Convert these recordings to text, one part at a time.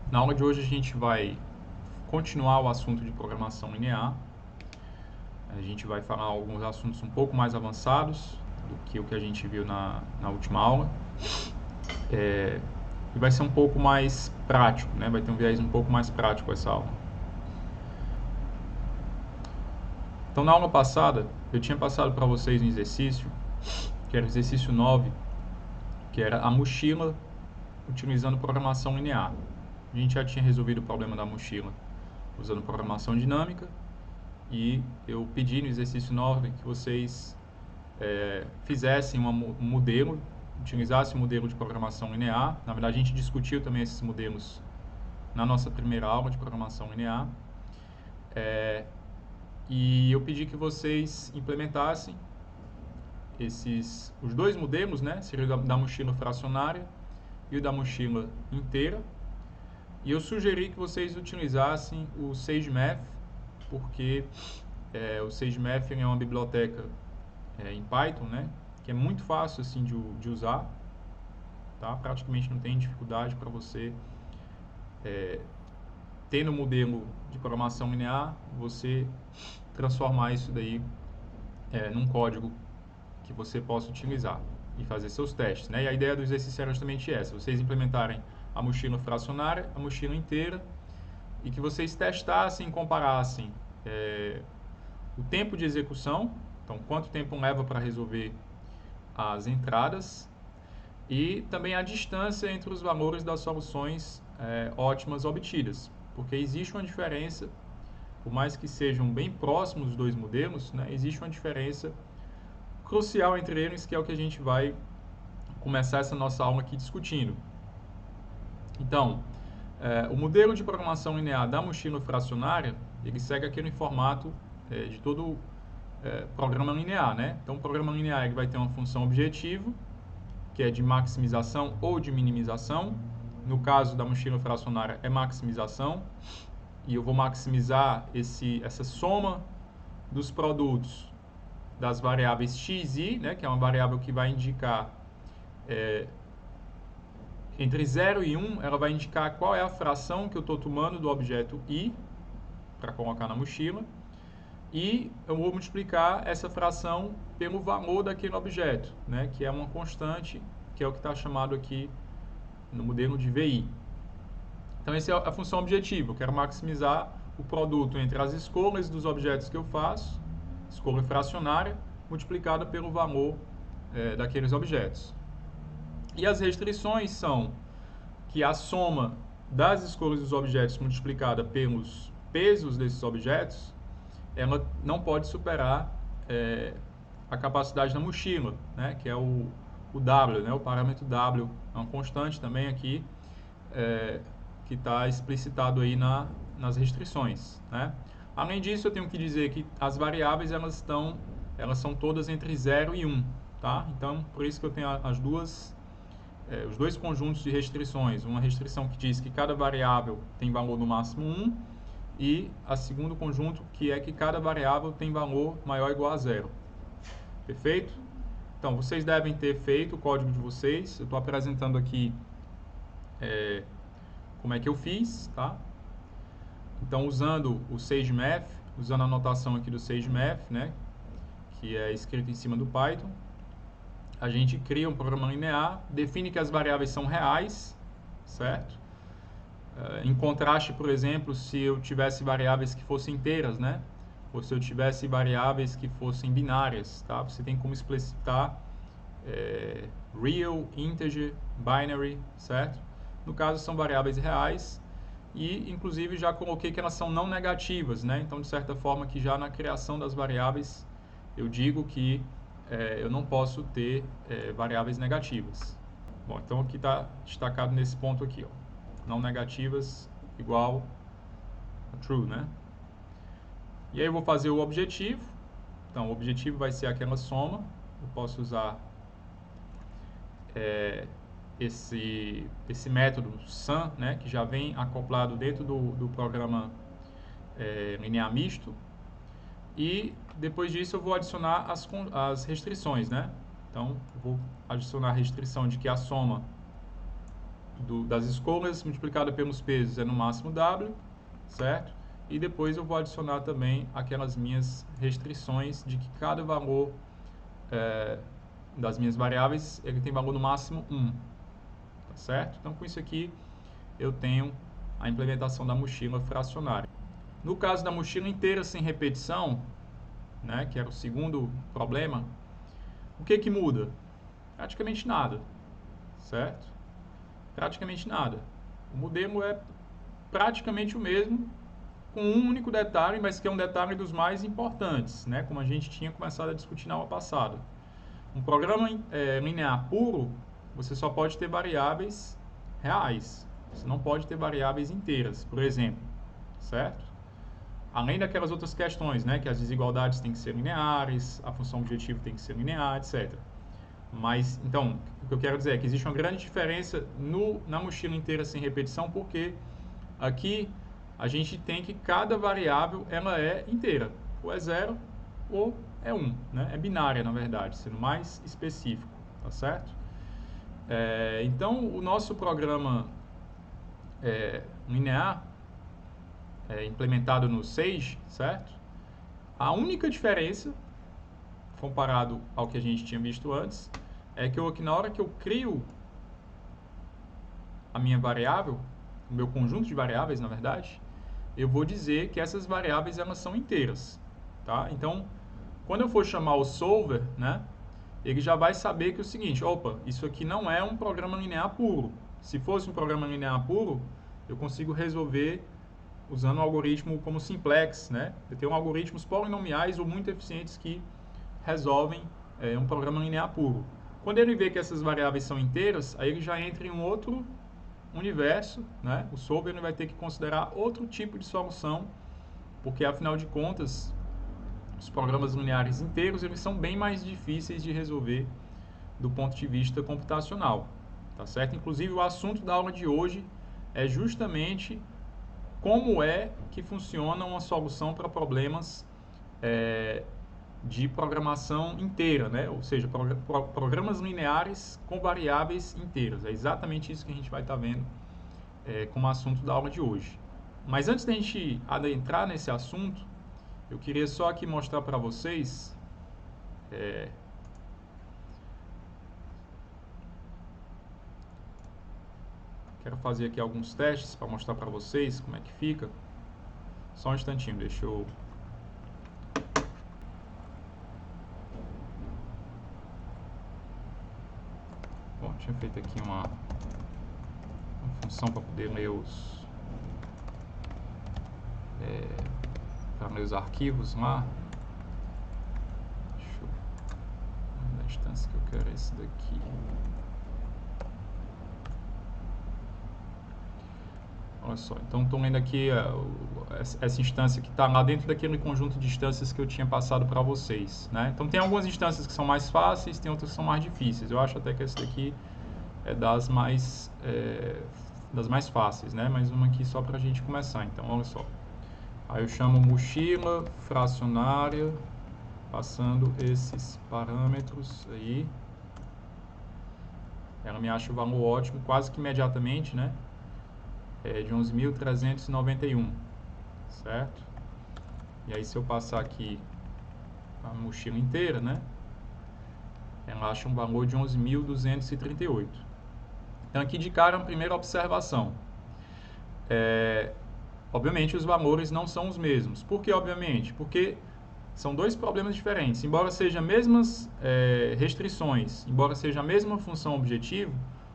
Na aula de hoje a gente vai continuar o assunto de programação linear. A gente vai falar alguns assuntos um pouco mais avançados do que o que a gente viu na última aula. E vai ser um pouco mais prático, né? Vai ter um viés um pouco mais prático essa aula. Então, na aula passada, eu tinha passado para vocês um exercício, que era o exercício 9, que era a mochila utilizando programação linear. A gente já tinha resolvido o problema da mochila usando programação dinâmica, e eu pedi no exercício 9 que vocês fizessem um modelo, utilizassem um modelo de programação linear. Na verdade, a gente discutiu também esses modelos na nossa primeira aula de programação linear. E eu pedi que vocês implementassem os dois modelos, né? Seria o da mochila fracionária e o da mochila inteira. E eu sugeri que vocês utilizassem o SageMath, porque o SageMath é uma biblioteca em Python, né? Que é muito fácil assim de usar, tá? Praticamente não tem dificuldade para você tendo um modelo de programação linear, você transformar isso daí num código que você possa utilizar e fazer seus testes, né? E a ideia do exercício era justamente essa: vocês implementarem a mochila fracionária, a mochila inteira, e que vocês testassem e comparassem o tempo de execução, então quanto tempo leva para resolver as entradas, e também a distância entre os valores das soluções ótimas obtidas, porque existe uma diferença, por mais que sejam bem próximos os dois modelos, né, existe uma diferença crucial entre eles, que é o que a gente vai começar essa nossa aula aqui discutindo. Então, o modelo de programação linear da mochila fracionária, ele segue aquele formato de todo programa linear, né? Então, o programa linear ele vai ter uma função objetivo, que é de maximização ou de minimização. No caso da mochila fracionária é maximização, e eu vou maximizar essa soma dos produtos das variáveis x e, né, que é uma variável que vai indicar entre 0 e 1, ela vai indicar qual é a fração que eu estou tomando do objeto i para colocar na mochila, e eu vou multiplicar essa fração pelo valor daquele objeto, né, que é uma constante, que é o que está chamado aqui no modelo de VI. Então, essa é a função objetiva. Eu quero maximizar o produto entre as escolhas dos objetos que eu faço, escolha fracionária, multiplicada pelo valor daqueles objetos. E as restrições são que a soma das escolhas dos objetos multiplicada pelos pesos desses objetos, ela não pode superar a capacidade da mochila, né, que é o W, né, o parâmetro W, é uma constante também aqui, que está explicitado aí nas restrições, né? Além disso, eu tenho que dizer que as variáveis elas são todas entre 0 e 1, tá? Então, por isso que eu tenho os dois conjuntos de restrições. Uma restrição que diz que cada variável tem valor no máximo 1, e a segundo conjunto que é que cada variável tem valor maior ou igual a 0. Perfeito? Então, vocês devem ter feito o código de vocês. Eu estou apresentando aqui como é que eu fiz, tá? Então, usando o SageMath, usando a notação aqui do SageMath, né, que é escrito em cima do Python, a gente cria um programa linear, define que as variáveis são reais, certo? Em contraste, por exemplo, se eu tivesse variáveis que fossem inteiras, né? Ou se eu tivesse variáveis que fossem binárias, tá? Você tem como explicitar real, integer, binary, certo? No caso, são variáveis reais, e inclusive já coloquei que elas são não negativas, né? Então, de certa forma, que já na criação das variáveis eu digo que eu não posso ter variáveis negativas. Bom, então aqui está destacado nesse ponto aqui, ó. Não negativas igual a true, né? E aí eu vou fazer o objetivo. Então, o objetivo vai ser aquela soma. Eu posso usar esse método sum, né, que já vem acoplado dentro do programa linear misto. E depois disso eu vou adicionar as restrições, né? Então, eu vou adicionar a restrição de que a soma das escolhas multiplicada pelos pesos é no máximo W, certo? E depois eu vou adicionar também aquelas minhas restrições de que cada valor das minhas variáveis ele tem valor no máximo 1, tá certo? Então com isso aqui eu tenho a implementação da mochila fracionária. No caso da mochila inteira sem repetição, né, que era o segundo problema, o que muda? Praticamente nada, certo? Praticamente nada. O modelo é praticamente o mesmo, com um único detalhe, mas que é um detalhe dos mais importantes, né, como a gente tinha começado a discutir na aula passada. Um programa linear puro, você só pode ter variáveis reais, você não pode ter variáveis inteiras, por exemplo, certo? Além daquelas outras questões, né, que as desigualdades têm que ser lineares, a função objetivo tem que ser linear, etc. Mas, então, o que eu quero dizer é que existe uma grande diferença na mochila inteira sem repetição, porque aqui a gente tem que cada variável ela é inteira, ou é 0 ou é 1, né? É binária, na verdade, sendo mais específico, tá certo? Então, o nosso programa linear, implementado no Sage, certo? A única diferença, comparado ao que a gente tinha visto antes, é que na hora que eu crio a minha variável, o meu conjunto de variáveis, na verdade, eu vou dizer que essas variáveis elas são inteiras, tá? Então, quando eu for chamar o solver, né, ele já vai saber que é o seguinte, opa, isso aqui não é um programa linear puro. Se fosse um programa linear puro, eu consigo resolver usando um algoritmo como simplex, né? Eu tenho algoritmos polinomiais ou muito eficientes que resolvem um programa linear puro. Quando ele vê que essas variáveis são inteiras, aí ele já entra em um outro universo, né? O solver ele vai ter que considerar outro tipo de solução, porque afinal de contas, os programas lineares inteiros eles são bem mais difíceis de resolver do ponto de vista computacional, tá certo? Inclusive o assunto da aula de hoje é justamente como é que funciona uma solução para problemas de programação inteira, né? Ou seja, programas lineares com variáveis inteiras. É exatamente isso que a gente vai estar vendo como assunto da aula de hoje. Mas antes da gente adentrar nesse assunto, eu queria só aqui mostrar para vocês quero fazer aqui alguns testes para mostrar para vocês como é que fica. Só um instantinho, deixa eu... Bom, tinha feito aqui uma função para poder ler os arquivos lá. Deixa eu... Na instância que eu quero é esse daqui. Olha só, então estou lendo aqui essa instância que está lá dentro daquele conjunto de instâncias que eu tinha passado para vocês, né? Então tem algumas instâncias que são mais fáceis, tem outras que são mais difíceis. Eu acho até que essa daqui é das mais fáceis, né? Mais uma aqui só para a gente começar. Então, olha só. Aí eu chamo mochila fracionária, passando esses parâmetros aí. Ela me acha o valor ótimo quase que imediatamente, né? De 11.391, certo? E aí se eu passar aqui a mochila inteira, né? Ela acha um valor de 11.238. Então aqui de cara, a primeira observação. Obviamente os valores não são os mesmos. Por que obviamente? Porque são dois problemas diferentes. Embora sejam as mesmas restrições, embora seja a mesma função objetivo,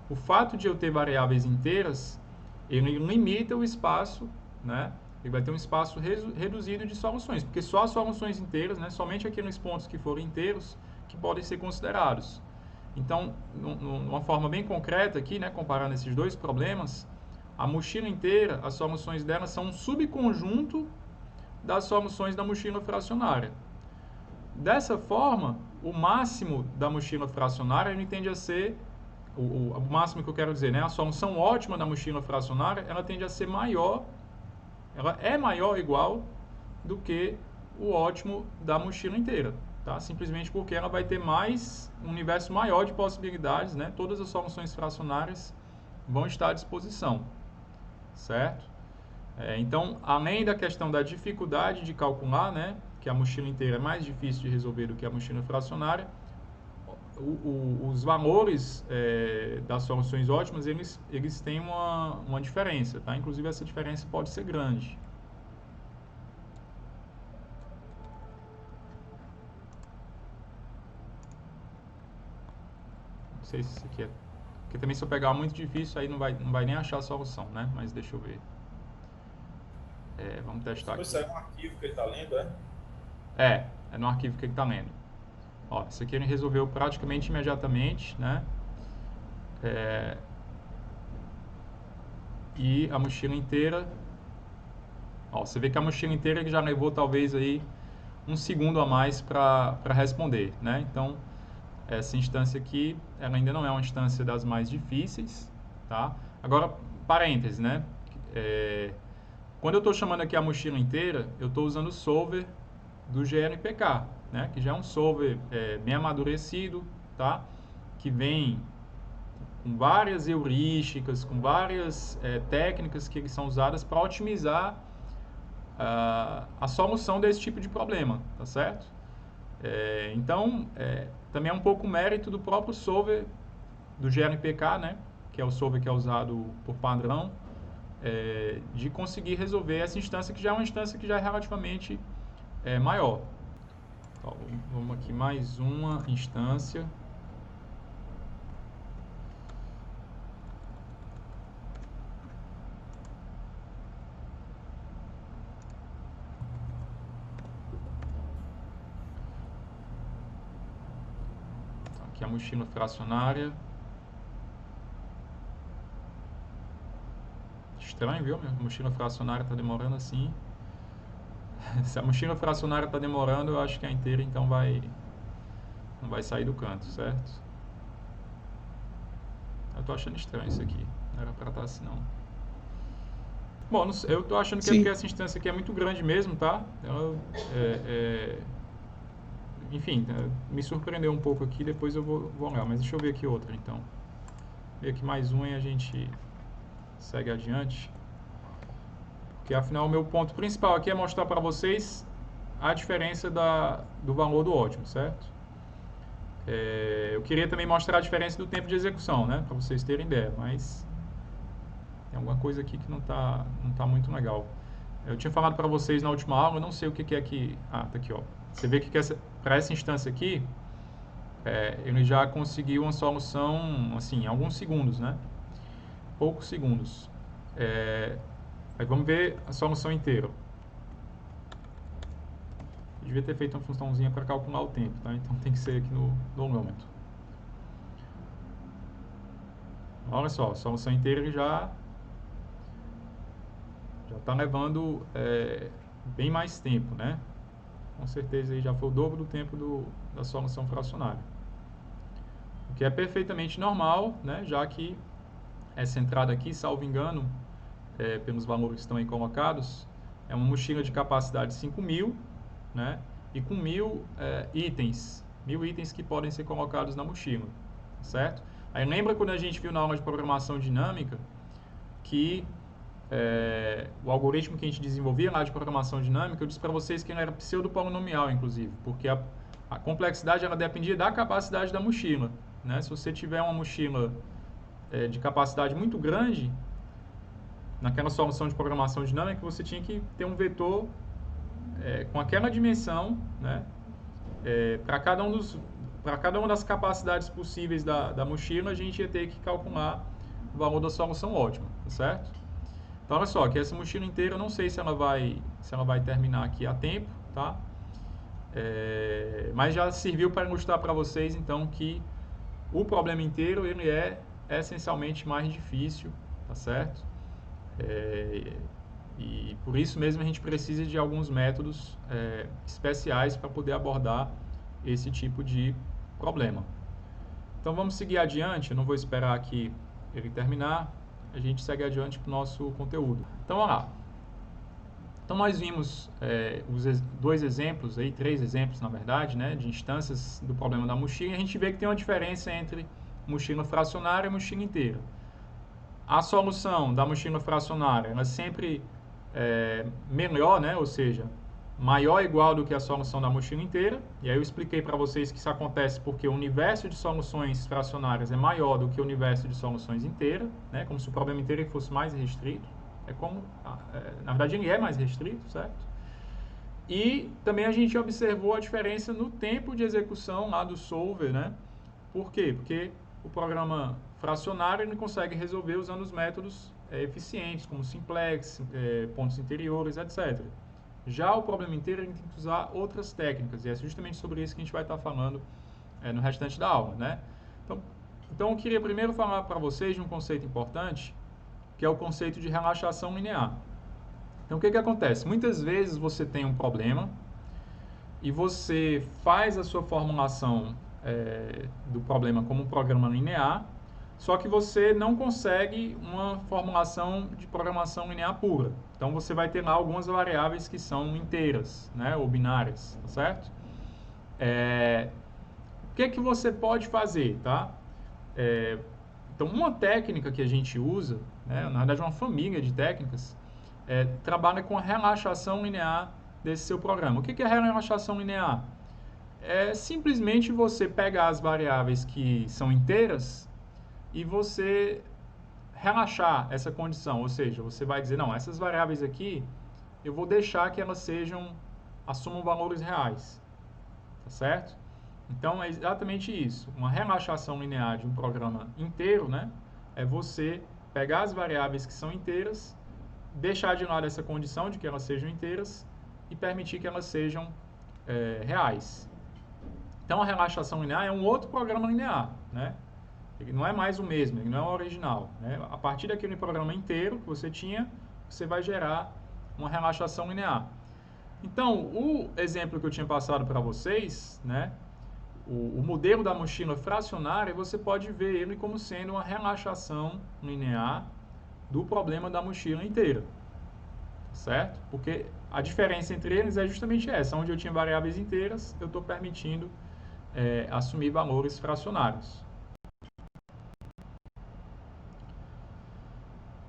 o fato de eu ter variáveis inteiras ele limita o espaço, né? Ele vai ter um espaço reduzido de soluções, porque só as soluções inteiras, né? Somente aqueles pontos que forem inteiros que podem ser considerados. Então, uma forma bem concreta aqui, né? Comparando esses dois problemas, a mochila inteira, as soluções dela são um subconjunto das soluções da mochila fracionária. Dessa forma, o máximo da mochila fracionária ele tende a ser o máximo que eu quero dizer, né? A solução ótima da mochila fracionária, ela tende a ser maior, ela é maior ou igual do que o ótimo da mochila inteira, tá? Simplesmente porque ela vai ter um universo maior de possibilidades, né? Todas as soluções fracionárias, vão estar à disposição, certo? Então, além da questão da dificuldade de calcular, né, que a mochila inteira é mais difícil de resolver do que a mochila fracionária, os valores das soluções ótimas, eles têm uma diferença, tá? Inclusive, essa diferença pode ser grande. Não sei se isso aqui é... Porque também se eu pegar muito difícil, aí não vai nem achar a solução, né? Mas deixa eu ver. Vamos testar aqui. Isso é um arquivo que ele está lendo, é? É no arquivo que ele está lendo. Ó, isso aqui ele resolveu praticamente imediatamente, né? E a mochila inteira... Ó, você vê que a mochila inteira ele já levou talvez aí um segundo a mais para responder, né? Então, essa instância aqui, ela ainda não é uma instância das mais difíceis, tá? Agora, parênteses, né? Quando eu estou chamando aqui a mochila inteira, eu estou usando o solver do GNPK, né? Que já é um solver bem amadurecido, tá? Que vem com várias heurísticas, com várias técnicas que são usadas para otimizar a solução desse tipo de problema, tá certo? Então, também é um pouco mérito do próprio solver do GNPK, né? Que é o solver que é usado por padrão, de conseguir resolver essa instância, que já é uma instância que já é relativamente maior. Então, vamos aqui mais uma instância. Então, aqui a mochila fracionária. Estranho, viu? Minha mochila fracionária está demorando assim. Se a mochila fracionária está demorando, eu acho que a inteira então não vai sair do canto, certo? Eu tô achando estranho isso aqui. Não era para estar assim, não. Bom, eu tô achando que é porque essa instância aqui é muito grande mesmo, tá? Enfim, me surpreendeu um pouco aqui, depois eu vou olhar. Mas deixa eu ver aqui outra, então. Ver aqui mais uma e a gente segue adiante. Porque afinal o meu ponto principal aqui é mostrar para vocês a diferença do valor do ótimo, certo? Eu queria também mostrar a diferença do tempo de execução, né? Para vocês terem ideia, mas tem alguma coisa aqui que não tá muito legal. Eu tinha falado para vocês na última aula, eu não sei o que é que... Ah, tá aqui, ó. Você vê que para essa instância aqui, ele já conseguiu uma solução, assim, em alguns segundos, né? Poucos segundos. Aí vamos ver a solução inteira. Eu devia ter feito uma funçãozinha para calcular o tempo, tá? Então tem que ser aqui no longômetro. Olha só, a solução inteira ele já está levando bem mais tempo, né? Com certeza aí já foi o dobro do tempo da solução fracionária. O que é perfeitamente normal, né? Já que essa entrada aqui, salvo engano, pelos valores que estão aí colocados, é uma mochila de capacidade 5.000, né? E com 1.000 itens, 1.000 itens que podem ser colocados na mochila, certo? Aí lembra quando a gente viu na aula de programação dinâmica que o algoritmo que a gente desenvolvia lá de programação dinâmica, eu disse para vocês que ele era pseudo-polinomial, inclusive, porque a complexidade ela dependia da capacidade da mochila, né? Se você tiver uma mochila de capacidade muito grande, naquela solução de programação dinâmica, você tinha que ter um vetor com aquela dimensão, né? Para cada uma das capacidades possíveis da mochila, a gente ia ter que calcular o valor da solução ótima, tá certo? Então, olha só, que essa mochila inteira, eu não sei se ela vai terminar aqui a tempo, tá? Mas já serviu para ilustrar para vocês, então, que o problema inteiro, ele é essencialmente mais difícil, tá certo? E por isso mesmo a gente precisa de alguns métodos especiais para poder abordar esse tipo de problema. Então vamos seguir adiante, eu não vou esperar aqui ele terminar, a gente segue adiante para o nosso conteúdo. Então vamos lá. Então nós vimos os dois exemplos, aí, 3 exemplos na verdade, né, de instâncias do problema da mochila, e a gente vê que tem uma diferença entre mochila fracionária e mochila inteira. a solução da mochila fracionária ela é sempre melhor, né? Ou seja, maior ou igual do que a solução da mochila inteira. E aí eu expliquei para vocês que isso acontece porque o universo de soluções fracionárias é maior do que o universo de soluções inteiras, né? Como se o problema inteiro fosse mais restrito. Na verdade, ele é mais restrito, certo? E também a gente observou a diferença no tempo de execução lá do solver, né? Por quê? Porque o programa fracionário ele consegue resolver usando os métodos eficientes, como simplex, pontos interiores, etc. Já o problema inteiro, a gente tem que usar outras técnicas, e é justamente sobre isso que a gente vai estar falando no restante da aula, né? Então, eu queria primeiro falar para vocês de um conceito importante, que é o conceito de relaxação linear. Então, o que acontece? Muitas vezes você tem um problema e você faz a sua formulação do problema como um programa linear, só que você não consegue uma formulação de programação linear pura. Então, você vai ter lá algumas variáveis que são inteiras, né, ou binárias, tá certo? O que você pode fazer, tá? Então, uma técnica que a gente usa, né, na verdade uma família de técnicas, trabalha com a relaxação linear desse seu programa. O que é relaxação linear? É simplesmente você pegar as variáveis que são inteiras e você relaxar essa condição, ou seja, você vai dizer, não, essas variáveis aqui, eu vou deixar que elas assumam valores reais, tá certo? Então, é exatamente isso. Uma relaxação linear de um programa inteiro, né, é você pegar as variáveis que são inteiras, deixar de lado essa condição de que elas sejam inteiras e permitir que elas sejam reais. Então, a relaxação linear é um outro programa linear, né? Ele não é mais o mesmo, ele não é o original, né? A partir daquele programa inteiro que você tinha, você vai gerar uma relaxação linear. Então, o exemplo que eu tinha passado para vocês, né? O modelo da mochila fracionária, você pode ver ele como sendo uma relaxação linear do problema da mochila inteira, certo? Porque a diferença entre eles é justamente essa, onde eu tinha variáveis inteiras, eu estou permitindo assumir valores fracionários.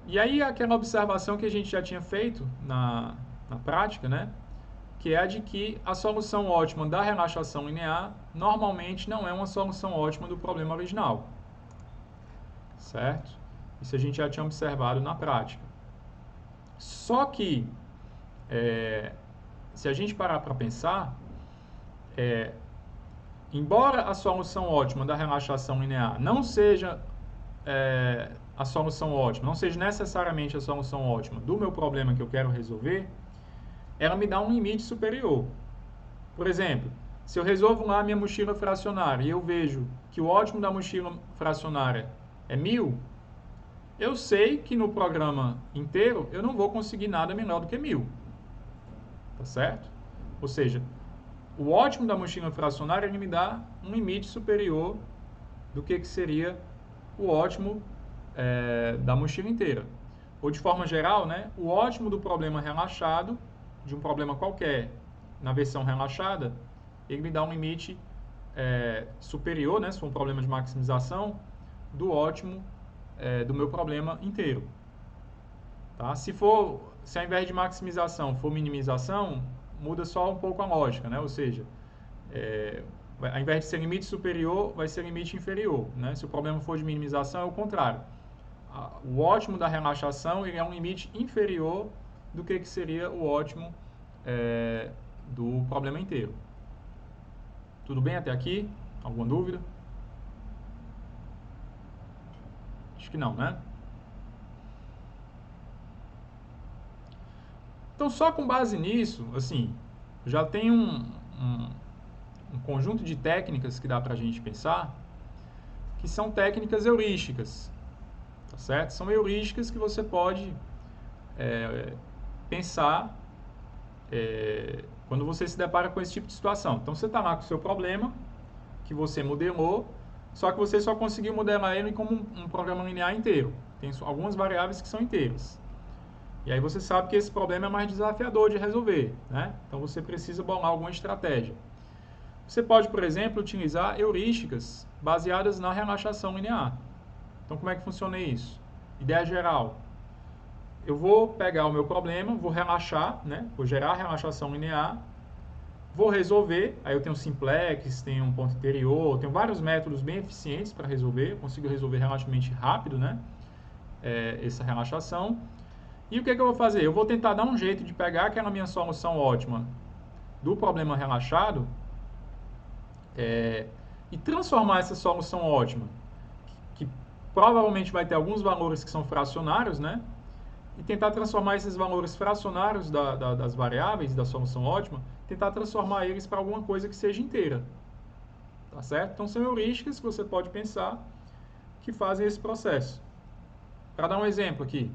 E aí aquela observação que a gente já tinha feito na prática, né? Que é a de que a solução ótima da relaxação linear normalmente não é uma solução ótima do problema original, certo? Isso a gente já tinha observado na prática. Só que, se a gente parar para pensar, embora a solução ótima da relaxação linear não seja a solução ótima, não seja necessariamente a solução ótima do meu problema que eu quero resolver, ela me dá um limite superior. Por exemplo, se eu resolvo lá a minha mochila fracionária e eu vejo que o ótimo da mochila fracionária é 1000, eu sei que no programa inteiro eu não vou conseguir nada menor do que 1000. Tá certo? Ou seja, o ótimo da mochila fracionária ele me dá um limite superior do que seria o ótimo da mochila inteira. Ou de forma geral, né, o ótimo do problema relaxado, de um problema qualquer, na versão relaxada, ele me dá um limite superior, né, se for um problema de maximização, do ótimo do meu problema inteiro. Tá? Se ao invés de maximização for minimização, muda só um pouco a lógica, né? Ou seja, ao invés de ser limite superior, vai ser limite inferior, né? Se o problema for de minimização, é o contrário. O ótimo da relaxação ele é um limite inferior do que seria o ótimo do problema inteiro. Tudo bem até aqui? Alguma dúvida? Acho que não, né? Então, só com base nisso, assim, já tem um conjunto de técnicas que dá para a gente pensar, que são técnicas heurísticas, tá certo? São heurísticas que você pode pensar quando você se depara com esse tipo de situação. Então, você está lá com o seu problema, que você modelou, só que você só conseguiu modelar ele como um programa linear inteiro. Tem algumas variáveis que são inteiras. E aí você sabe que esse problema é mais desafiador de resolver, né? Então você precisa bolar alguma estratégia. Você pode, por exemplo, utilizar heurísticas baseadas na relaxação linear. Então como é que funciona isso? Ideia geral. Eu vou pegar o meu problema, vou relaxar, né? Vou gerar relaxação linear, vou resolver. Aí eu tenho simplex, tenho um ponto interior, tenho vários métodos bem eficientes para resolver. Eu consigo resolver relativamente rápido, né? Essa relaxação. E o que eu vou fazer? Eu vou tentar dar um jeito de pegar aquela minha solução ótima do problema relaxado e transformar essa solução ótima, que provavelmente vai ter alguns valores que são fracionários, né? E tentar transformar esses valores fracionários das variáveis da solução ótima, tentar transformar eles para alguma coisa que seja inteira. Tá certo? Então, são heurísticas que você pode pensar que fazem esse processo. Para dar um exemplo aqui,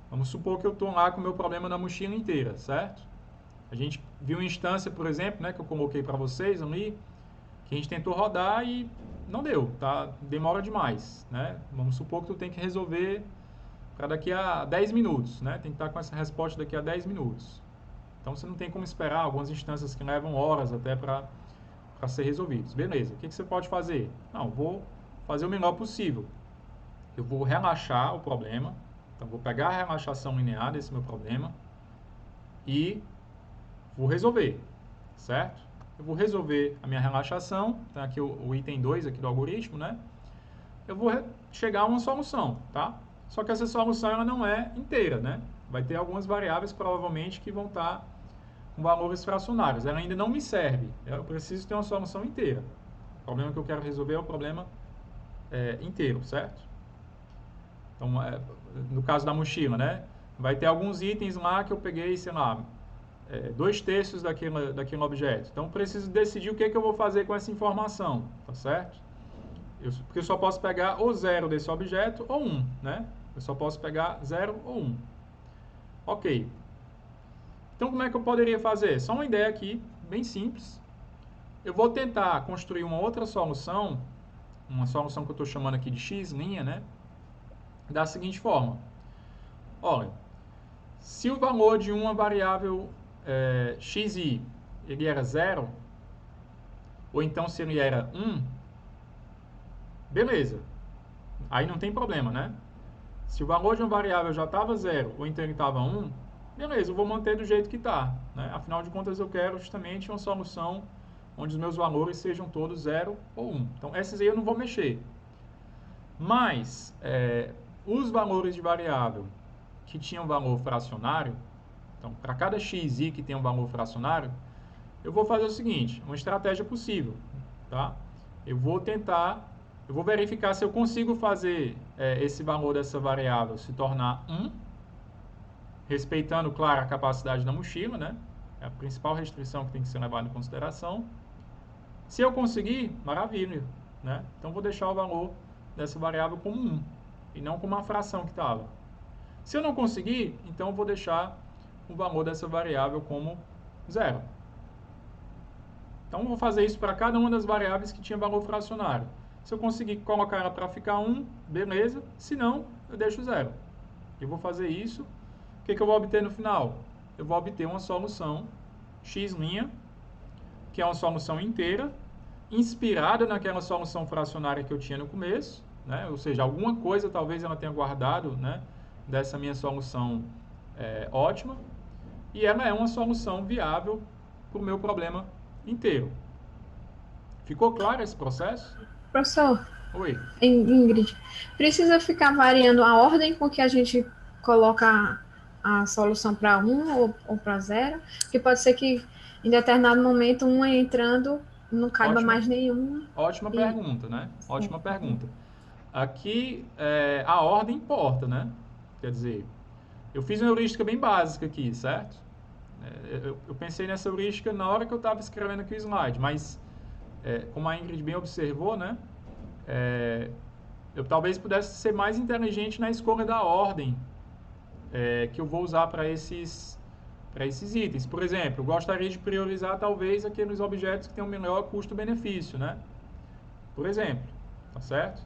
vamos supor que eu estou lá com o meu problema da mochila inteira, certo? A gente viu uma instância, por exemplo, né, que eu coloquei para vocês ali, que a gente tentou rodar e não deu, tá? Demora demais, né? Vamos supor que tu tem que resolver para daqui a 10 minutos, né? Tem que estar com essa resposta daqui a 10 minutos. Então, você não tem como esperar algumas instâncias que levam horas até para ser resolvidos. Beleza, o que você pode fazer? Não, vou fazer o melhor possível. Eu vou relaxar o problema, então vou pegar a relaxação linear desse meu problema e vou resolver, certo? Eu vou resolver a minha relaxação, tá aqui o item 2 aqui do algoritmo, né? Eu vou chegar a uma solução, tá? Só que essa solução ela não é inteira, né? Vai ter algumas variáveis provavelmente que vão estar com valores fracionários. Ela ainda não me serve. Eu preciso ter uma solução inteira. O problema que eu quero resolver é o problema inteiro, certo? Então, no caso da mochila, né? Vai ter alguns itens lá que eu peguei, sei lá, 2/3 daquele objeto. Então, preciso decidir o que eu vou fazer com essa informação, tá certo? Porque eu só posso pegar ou 0 desse objeto ou 1, né? Eu só posso pegar 0 ou 1. Ok. Então, como é que eu poderia fazer? Só uma ideia aqui, bem simples. Eu vou tentar construir uma outra solução, uma solução que eu estou chamando aqui de x', né? Da seguinte forma. Olha, se o valor de uma variável xi ele era 0, ou então se ele era 1, beleza. Aí não tem problema, né? Se o valor de uma variável já estava 0, ou então ele estava 1, beleza, eu vou manter do jeito que está, né? Afinal de contas, eu quero justamente uma solução onde os meus valores sejam todos 0 ou 1. Então, essas aí eu não vou mexer. Mas, os valores de variável que tinham valor fracionário, então, para cada xi que tem um valor fracionário, eu vou fazer o seguinte, uma estratégia possível, tá? Eu vou verificar se eu consigo fazer esse valor dessa variável se tornar 1, respeitando, claro, a capacidade da mochila, né? É a principal restrição que tem que ser levada em consideração. Se eu conseguir, maravilha, né? Então, vou deixar o valor dessa variável como 1, e não como uma fração que estava. Se eu não conseguir, então eu vou deixar o valor dessa variável como 0. Então, eu vou fazer isso para cada uma das variáveis que tinha valor fracionário. Se eu conseguir colocar ela para ficar 1, beleza. Se não, eu deixo 0. Eu vou fazer isso. O que eu vou obter no final? Eu vou obter uma solução x', que é uma solução inteira, inspirada naquela solução fracionária que eu tinha no começo, né? Ou seja, alguma coisa talvez ela tenha guardado, né, dessa minha solução ótima, e ela é uma solução viável para o meu problema inteiro. Ficou claro esse processo? Professor, Oi. Ingrid, precisa ficar variando a ordem com que a gente coloca a solução para 1 ou para 0? Porque pode ser que em determinado momento uma entrando não caiba mais nenhum. Ótima pergunta, né? Ótima pergunta. Aqui, a ordem importa, né? Quer dizer, eu fiz uma heurística bem básica aqui, certo? Eu pensei nessa heurística na hora que eu estava escrevendo aqui o slide, mas, como a Ingrid bem observou, né? Eu talvez pudesse ser mais inteligente na escolha da ordem que eu vou usar para esses itens. Por exemplo, eu gostaria de priorizar talvez aqueles objetos que têm um melhor custo-benefício, né? Por exemplo, tá certo?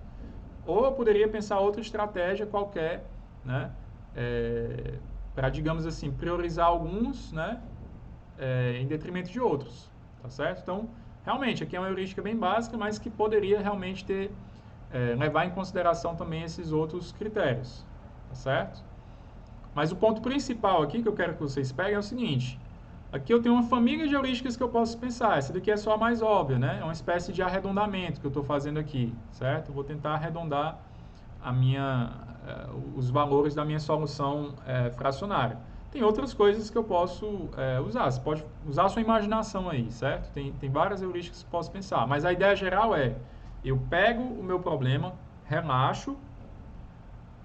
Ou eu poderia pensar outra estratégia qualquer, né? Para, digamos assim, priorizar alguns, né? Em detrimento de outros, tá certo? Então, realmente, aqui é uma heurística bem básica, mas que poderia realmente ter levar em consideração também esses outros critérios, tá certo? Mas o ponto principal aqui que eu quero que vocês peguem é o seguinte: aqui eu tenho uma família de heurísticas que eu posso pensar. Essa daqui é só a mais óbvia, né? É uma espécie de arredondamento que eu estou fazendo aqui, certo? Eu vou tentar arredondar os valores da minha solução fracionária. Tem outras coisas que eu posso usar. Você pode usar a sua imaginação aí, certo? Tem várias heurísticas que você pode pensar. Mas a ideia geral é: eu pego o meu problema, relaxo,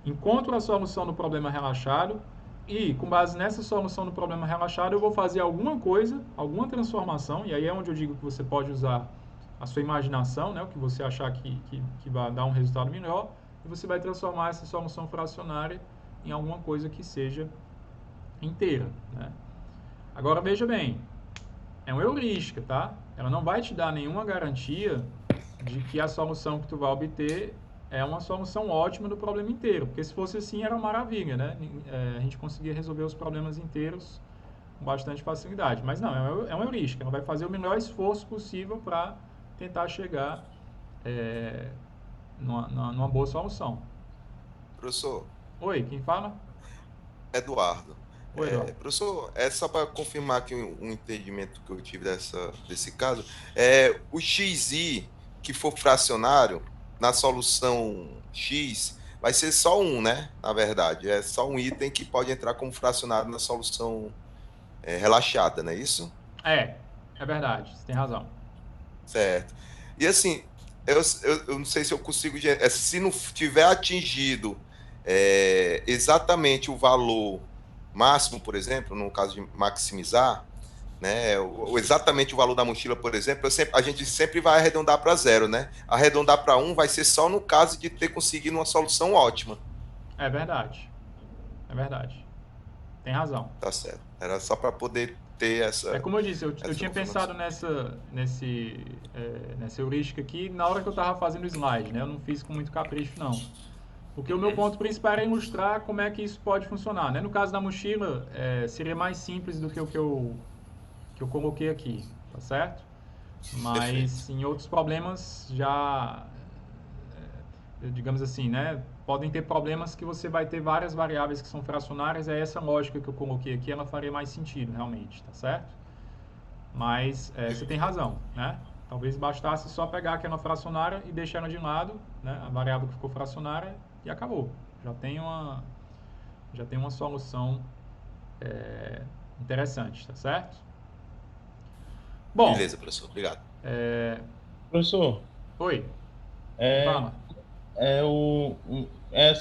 encontro a solução do problema relaxado e, com base nessa solução do problema relaxado, eu vou fazer alguma coisa, alguma transformação, e aí é onde eu digo que você pode usar a sua imaginação, né, o que você achar que vai dar um resultado melhor, e você vai transformar essa solução fracionária em alguma coisa que seja inteira, né? Agora, veja bem, é uma heurística, tá? Ela não vai te dar nenhuma garantia de que a solução que tu vai obter é uma solução ótima do problema inteiro, porque se fosse assim era uma maravilha, né? A gente conseguia resolver os problemas inteiros com bastante facilidade, mas não, é uma heurística, ela vai fazer o melhor esforço possível para tentar chegar numa boa solução. Professor, Oi, quem fala? Eduardo. Oi, Eduardo. Professor, só para confirmar aqui um entendimento que eu tive desse caso, o xi que for fracionário, na solução x, vai ser só um, né? Na verdade, é só um item que pode entrar como fracionário na solução relaxada, não é isso? É verdade, você tem razão. Certo. E assim, eu não sei se eu consigo... se não tiver atingido exatamente o valor máximo, por exemplo, no caso de maximizar, né, exatamente o valor da mochila, por exemplo, a gente sempre vai arredondar para 0, né? Arredondar para 1 vai ser só no caso de ter conseguido uma solução ótima. É verdade. Tem razão. Tá certo. Era só para poder ter essa... Como eu disse, eu tinha pensado nessa heurística aqui na hora que eu estava fazendo o slide, né? Eu não fiz com muito capricho, não. Porque o meu ponto principal era ilustrar como é que isso pode funcionar, né? No caso da mochila, seria mais simples do que o que eu coloquei aqui, tá certo? Mas em outros problemas já, digamos assim, né? Podem ter problemas que você vai ter várias variáveis que são fracionárias, é essa lógica que eu coloquei aqui, ela faria mais sentido, realmente, tá certo? Mas você tem razão, né? Talvez bastasse só pegar aquela fracionária e deixar ela de lado, né? A variável que ficou fracionária, e acabou. Já tem uma solução interessante, tá certo? Bom, beleza, professor. Obrigado. Professor, Oi. Fala.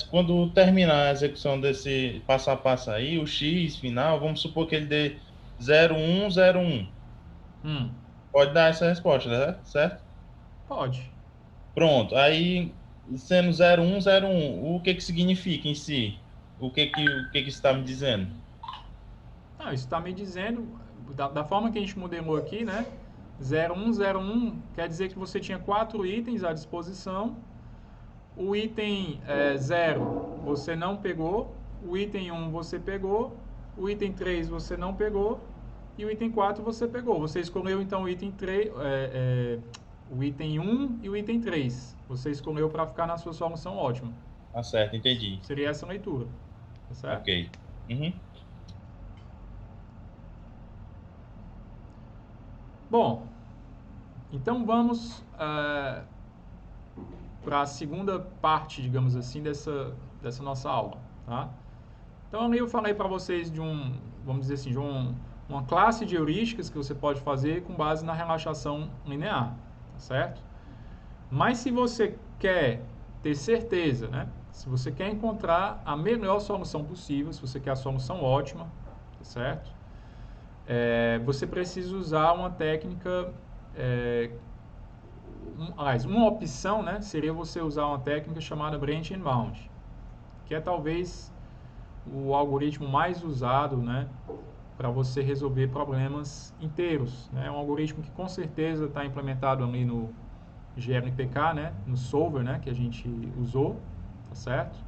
Quando terminar a execução desse passo a passo aí, o X final, vamos supor que ele dê 0101. Pode dar essa resposta, né? Certo? Pode. Pronto. Aí, sendo 0101, o que significa em si? O que isso está me dizendo? Não, isso está me dizendo, da forma que a gente modelou aqui, né? 0101 quer dizer que você tinha 4 itens à disposição. O item 0 você não pegou, o item 1 você pegou, o item 3 você não pegou e o item 4 você pegou. Você escolheu então o item 3, o item 1 e o item 3. Você escolheu para ficar na sua solução ótima. Tá certo, entendi. Seria essa a leitura. Tá certo? Ok. Uhum. Bom, então vamos para a segunda parte, digamos assim, dessa nossa aula, tá? Então, ali eu falei para vocês vamos dizer assim, uma classe de heurísticas que você pode fazer com base na relaxação linear, tá certo? Mas se você quer ter certeza, né? Se você quer encontrar a melhor solução possível, se você quer a solução ótima, tá certo? Você precisa usar uma técnica... uma opção, né, seria você usar uma técnica chamada Branch and Bound, que é talvez o algoritmo mais usado, né, para você resolver problemas inteiros, né? É um algoritmo que com certeza está implementado ali no GLPK, né, no solver, né, que a gente usou, tá certo?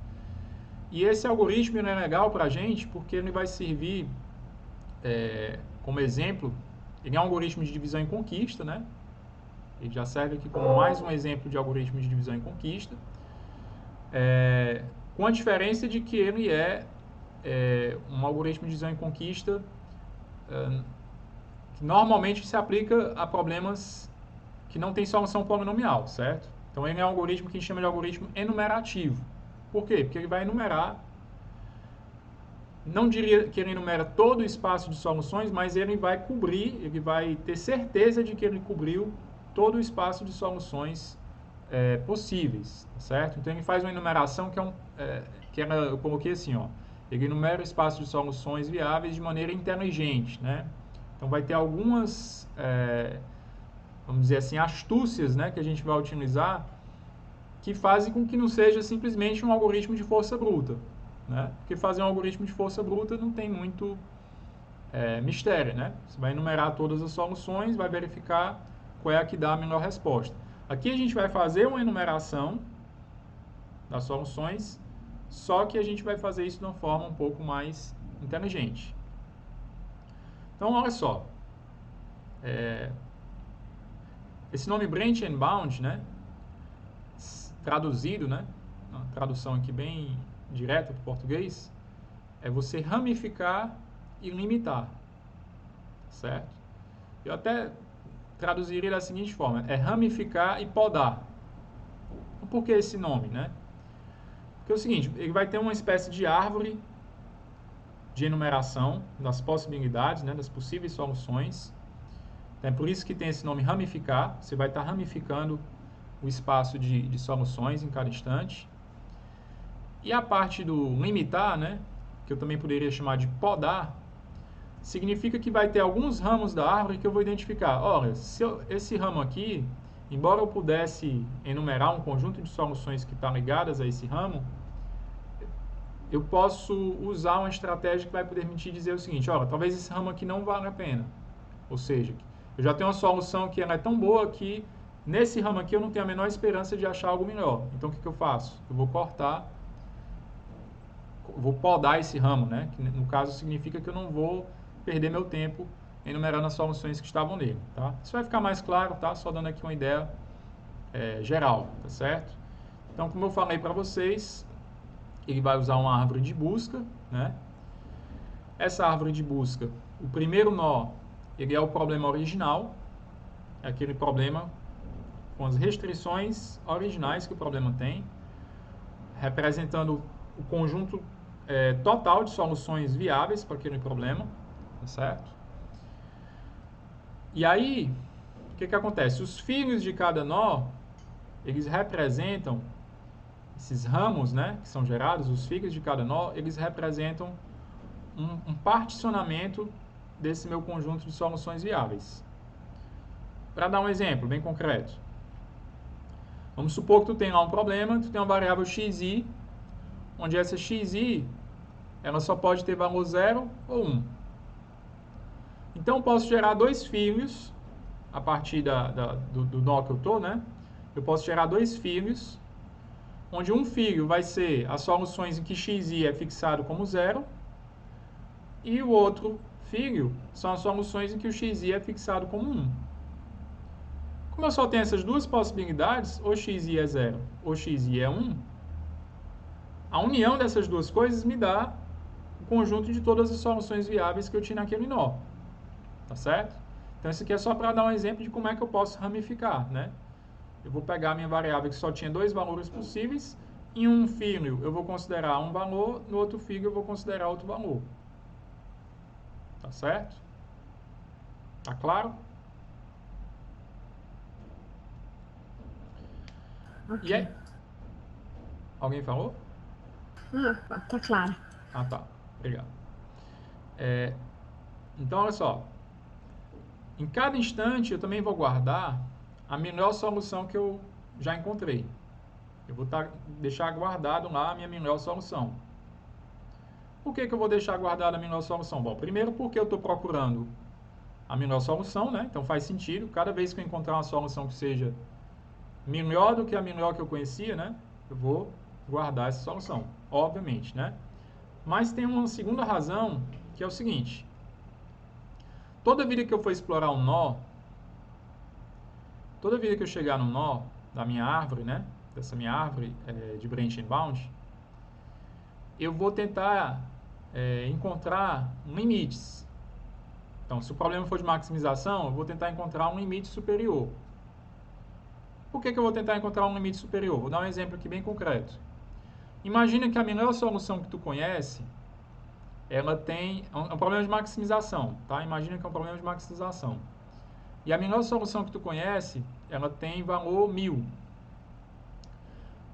E esse algoritmo é legal para a gente porque ele vai servir como exemplo. Ele é um algoritmo de divisão em conquista, né? Ele já serve aqui como mais um exemplo de algoritmo de divisão e conquista, com a diferença de que ele é um algoritmo de divisão e conquista que normalmente se aplica a problemas que não tem solução polinomial, certo? Então ele é um algoritmo que a gente chama de algoritmo enumerativo. Por quê? Porque ele vai enumerar, não diria que ele enumera todo o espaço de soluções, mas ele vai cobrir, ele vai ter certeza de que ele cobriu todo o espaço de soluções possíveis, certo? Então ele faz uma enumeração que eu coloquei assim, ó, ele enumera o espaço de soluções viáveis de maneira inteligente, né? Então vai ter algumas, vamos dizer assim, astúcias, né, que a gente vai utilizar que fazem com que não seja simplesmente um algoritmo de força bruta, né? Porque fazer um algoritmo de força bruta não tem muito mistério, né? Você vai enumerar todas as soluções, vai verificar qual é a que dá a melhor resposta. Aqui a gente vai fazer uma enumeração das soluções, só que a gente vai fazer isso de uma forma um pouco mais inteligente. Então, olha só. Esse nome branch and bound, né? Traduzido, né? Uma tradução aqui bem direta para o português, é você ramificar e limitar, certo? Eu até traduziria da seguinte forma, é ramificar e podar. Por que esse nome, né? Porque é o seguinte, ele vai ter uma espécie de árvore de enumeração das possibilidades, né, das possíveis soluções. Então, é por isso que tem esse nome ramificar, você vai estar ramificando o espaço de soluções em cada instante. E a parte do limitar, né, que eu também poderia chamar de podar, significa que vai ter alguns ramos da árvore que eu vou identificar. Olha, esse ramo aqui, embora eu pudesse enumerar um conjunto de soluções que estão ligadas a esse ramo, eu posso usar uma estratégia que vai poder me dizer o seguinte, olha, talvez esse ramo aqui não valha a pena. Ou seja, eu já tenho uma solução que ela é tão boa que nesse ramo aqui eu não tenho a menor esperança de achar algo melhor. Então o que eu faço? Eu vou cortar, vou podar esse ramo, né? Que no caso significa que eu não vou perder meu tempo enumerando as soluções que estavam nele, tá? Isso vai ficar mais claro, tá? Só dando aqui uma ideia geral, tá certo? Então, como eu falei para vocês, ele vai usar uma árvore de busca, né? Essa árvore de busca, o primeiro nó, ele é o problema original, é aquele problema com as restrições originais que o problema tem, representando o conjunto total de soluções viáveis para aquele problema, tá certo? E aí, o que acontece? Os filhos de cada nó, eles representam, esses ramos, né, que são gerados, os filhos de cada nó, eles representam um particionamento desse meu conjunto de soluções viáveis. Para dar um exemplo bem concreto, vamos supor que tu tem lá um problema, tu tem uma variável xi, onde essa xi, ela só pode ter valor 0 ou 1. Então, eu posso gerar dois filhos, a partir do nó que eu estou, né? Eu posso gerar dois filhos, onde um filho vai ser as soluções em que xi é fixado como 0, e o outro filho são as soluções em que o xi é fixado como 1. Como eu só tenho essas duas possibilidades, ou xi é 0 ou xi é 1, a união dessas duas coisas me dá o conjunto de todas as soluções viáveis que eu tinha naquele nó. Tá certo? Então, isso aqui é só para dar um exemplo de como é que eu posso ramificar, né? Eu vou pegar a minha variável que só tinha dois valores possíveis, em um filho eu vou considerar um valor, no outro filho eu vou considerar outro valor. Tá certo? Tá claro? Okay. E aí? Alguém falou? Tá claro. Ah, tá. Obrigado. Então, olha só. Em cada instante, eu também vou guardar a melhor solução que eu já encontrei. Eu vou deixar guardado lá a minha melhor solução. Por que eu vou deixar guardada a melhor solução? Bom, primeiro porque eu estou procurando a melhor solução, né? Então faz sentido. Cada vez que eu encontrar uma solução que seja melhor do que a melhor que eu conhecia, né? Eu vou guardar essa solução, obviamente, né? Mas tem uma segunda razão, que é o seguinte. Toda vida que eu for explorar um nó, toda vida que eu chegar no nó da minha árvore, né, dessa minha árvore de branch and bound, eu vou tentar encontrar limites. Então, se o problema for de maximização, eu vou tentar encontrar um limite superior. Por que eu vou tentar encontrar um limite superior? Vou dar um exemplo aqui bem concreto. Imagina que a melhor solução que tu conhece, ela tem um problema de maximização, tá? Imagina que é um problema de maximização. E a melhor solução que tu conhece, ela tem valor 1000.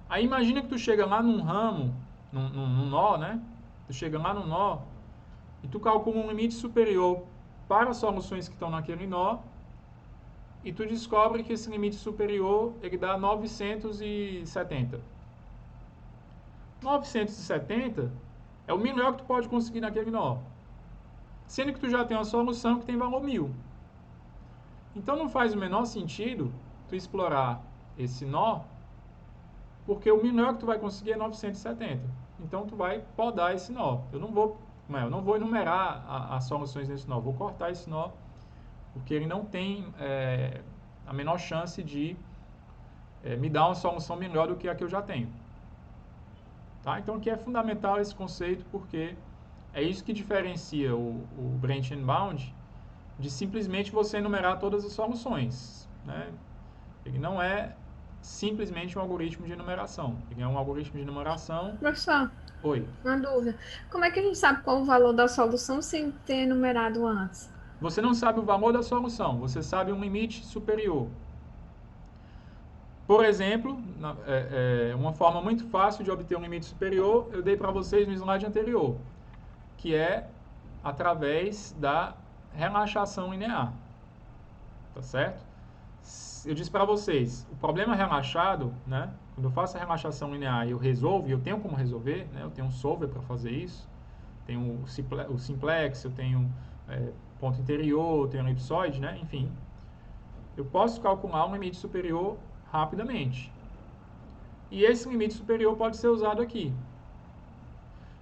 Aí imagina que tu chega lá num ramo, num nó, né? Tu chega lá no nó e tu calcula um limite superior para as soluções que estão naquele nó e tu descobre que esse limite superior ele dá 970. 970 é o melhor que tu pode conseguir naquele nó, sendo que tu já tem uma solução que tem valor 1000. Então não faz o menor sentido tu explorar esse nó, porque o melhor que tu vai conseguir é 970. Então tu vai podar esse nó. Eu não vou enumerar as soluções desse nó, vou cortar esse nó, porque ele não tem a menor chance de me dar uma solução melhor do que a que eu já tenho. Tá? Então aqui é fundamental esse conceito, porque é isso que diferencia o branch and bound de simplesmente você enumerar todas as soluções, né? Ele não é simplesmente um algoritmo de enumeração. Ele é um algoritmo de enumeração... Professor, Oi. uma dúvida. Como é que a gente sabe qual o valor da solução sem ter enumerado antes? Você não sabe o valor da solução, você sabe um limite superior. Por exemplo, uma forma muito fácil de obter um limite superior, eu dei para vocês no slide anterior, que é através da relaxação linear. Tá certo? Eu disse para vocês, o problema relaxado, né? Quando eu faço a relaxação linear e eu resolvo, e eu tenho como resolver, né? Eu tenho um solver para fazer isso, tenho o simplex, eu tenho ponto interior, eu tenho elipsoide, né? Enfim, eu posso calcular um limite superior rapidamente. E esse limite superior pode ser usado aqui.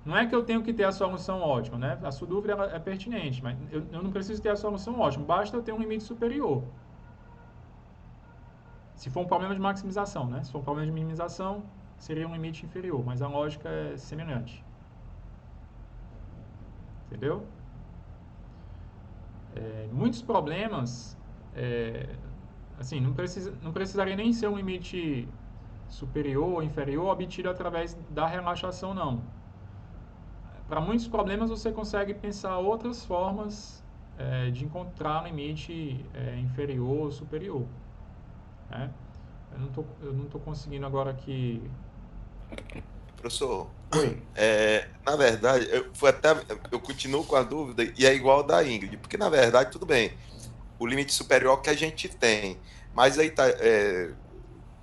Não é que eu tenho que ter a solução ótima, né? A sua dúvida é pertinente, mas eu não preciso ter a solução ótima, basta eu ter um limite superior. Se for um problema de maximização, né? Se for um problema de minimização, seria um limite inferior, mas a lógica é semelhante. Entendeu? Muitos problemas, assim, não precisaria nem ser um limite superior ou inferior obtido através da relaxação, não. Para muitos problemas você consegue pensar outras formas de encontrar limite inferior ou superior. Né? Eu não tô conseguindo agora aqui... Professor, na verdade, eu continuo com a dúvida e é igual da Ingrid, porque na verdade, tudo bem, o limite superior que a gente tem, mas aí tá,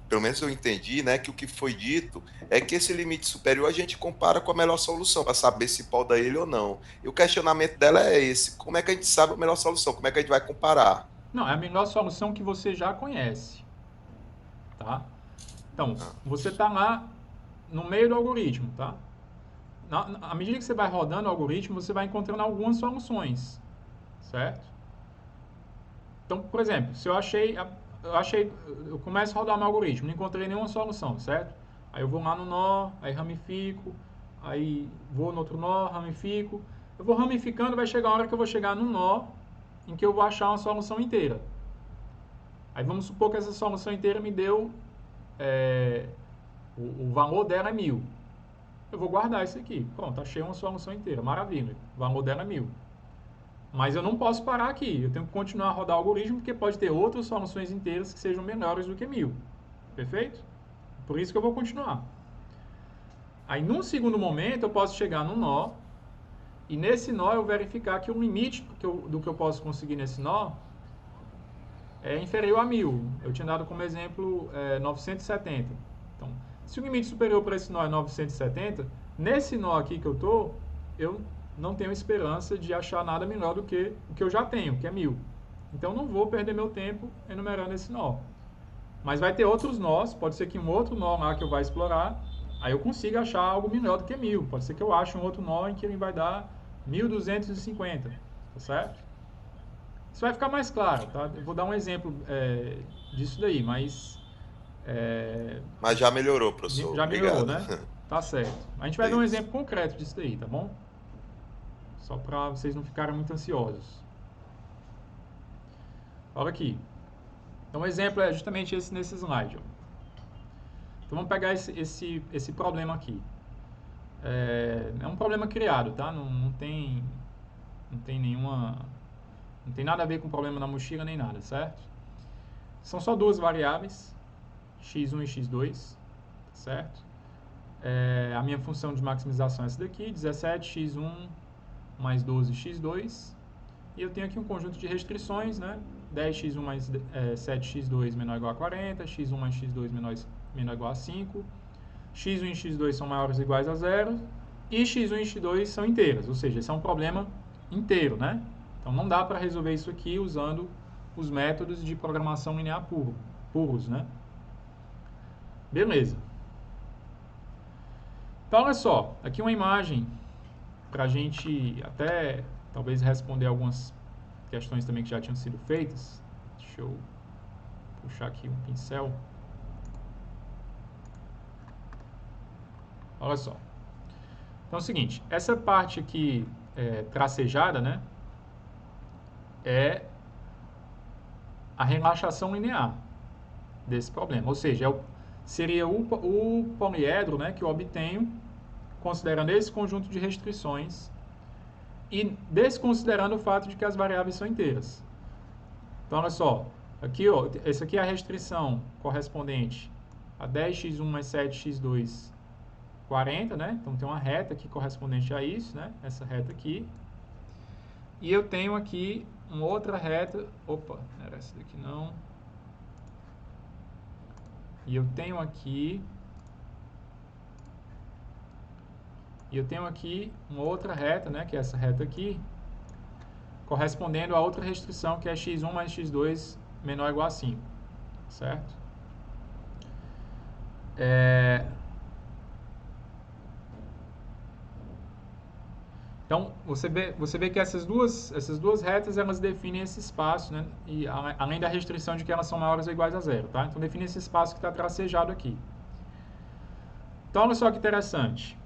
pelo menos eu entendi, né, que o que foi dito é que esse limite superior a gente compara com a melhor solução, para saber se poda ele ou não. E o questionamento dela é esse, como é que a gente sabe a melhor solução, como é que a gente vai comparar? Não, é a melhor solução que você já conhece, tá? Então, você está lá no meio do algoritmo, tá? À medida que você vai rodando o algoritmo, você vai encontrando algumas soluções, certo? Então, por exemplo, se eu começo a rodar meu algoritmo, não encontrei nenhuma solução, certo? Aí eu vou lá no nó, aí ramifico, aí vou no outro nó, ramifico. Eu vou ramificando, vai chegar a hora que eu vou chegar no nó em que eu vou achar uma solução inteira. Aí vamos supor que essa solução inteira me deu... o valor dela é 1000. Eu vou guardar isso aqui. Pronto, achei uma solução inteira. Maravilha. O valor dela é 1000. Mas eu não posso parar aqui. Eu tenho que continuar a rodar o algoritmo, porque pode ter outras soluções inteiras que sejam menores do que 1000. Perfeito? Por isso que eu vou continuar. Aí, num segundo momento, eu posso chegar no nó. E nesse nó, eu verificar que o limite do que eu posso conseguir nesse nó é inferior a 1000. Eu tinha dado como exemplo 970. Então, se o limite superior para esse nó é 970, nesse nó aqui que eu não tenho esperança de achar nada melhor do que o que eu já tenho, que é 1000. Então, não vou perder meu tempo enumerando esse nó. Mas vai ter outros nós, pode ser que um outro nó lá que eu vá explorar, aí eu consiga achar algo melhor do que 1000. Pode ser que eu ache um outro nó em que ele vai dar 1250, tá certo? Isso vai ficar mais claro, tá? Eu vou dar um exemplo disso daí, mas... Mas já melhorou, professor. Já melhorou, Obrigado. né? Tá certo. A gente vai ver um exemplo concreto disso daí, tá bom? Só para vocês não ficarem muito ansiosos. Olha aqui. Então, o exemplo é justamente esse nesse slide. Ó. Então, vamos pegar esse problema aqui. É um problema criado, tá? Não tem nenhuma... Não tem nada a ver com o problema da mochila nem nada, certo? São só duas variáveis, x1 e x2, certo? A minha função de maximização é essa daqui, 17x1 mais 12x2. E eu tenho aqui um conjunto de restrições, né? 10x1 mais 7x2 menor ou igual a 40, x1 mais x2 menor ou igual a 5, x1 e x2 são maiores ou iguais a 0, e x1 e x2 são inteiras, ou seja, esse é um problema inteiro, né? Então não dá para resolver isso aqui usando os métodos de programação linear puros, né? Beleza. Então olha só, aqui uma imagem para a gente até talvez responder algumas questões também que já tinham sido feitas. Deixa eu puxar aqui um pincel. Olha só. Então é o seguinte, essa parte aqui tracejada, né, é a relaxação linear desse problema. Ou seja, seria o poliedro, né, que eu obtenho considerando esse conjunto de restrições e desconsiderando o fato de que as variáveis são inteiras. Então, olha só, aqui, ó, essa aqui é a restrição correspondente a 10x1 mais 7x2, 40, né? Então, tem uma reta aqui correspondente a isso, né? Essa reta aqui. E eu tenho aqui uma outra reta, opa, não era essa daqui não. E eu tenho aqui uma outra reta, né, que é essa reta aqui, correspondendo a outra restrição, que é x1 mais x2 menor ou igual a 5, certo? Então, você vê que essas duas retas, elas definem esse espaço, né, e além da restrição de que elas são maiores ou iguais a 0, tá? Então, define esse espaço que está tracejado aqui. Então, olha só que interessante.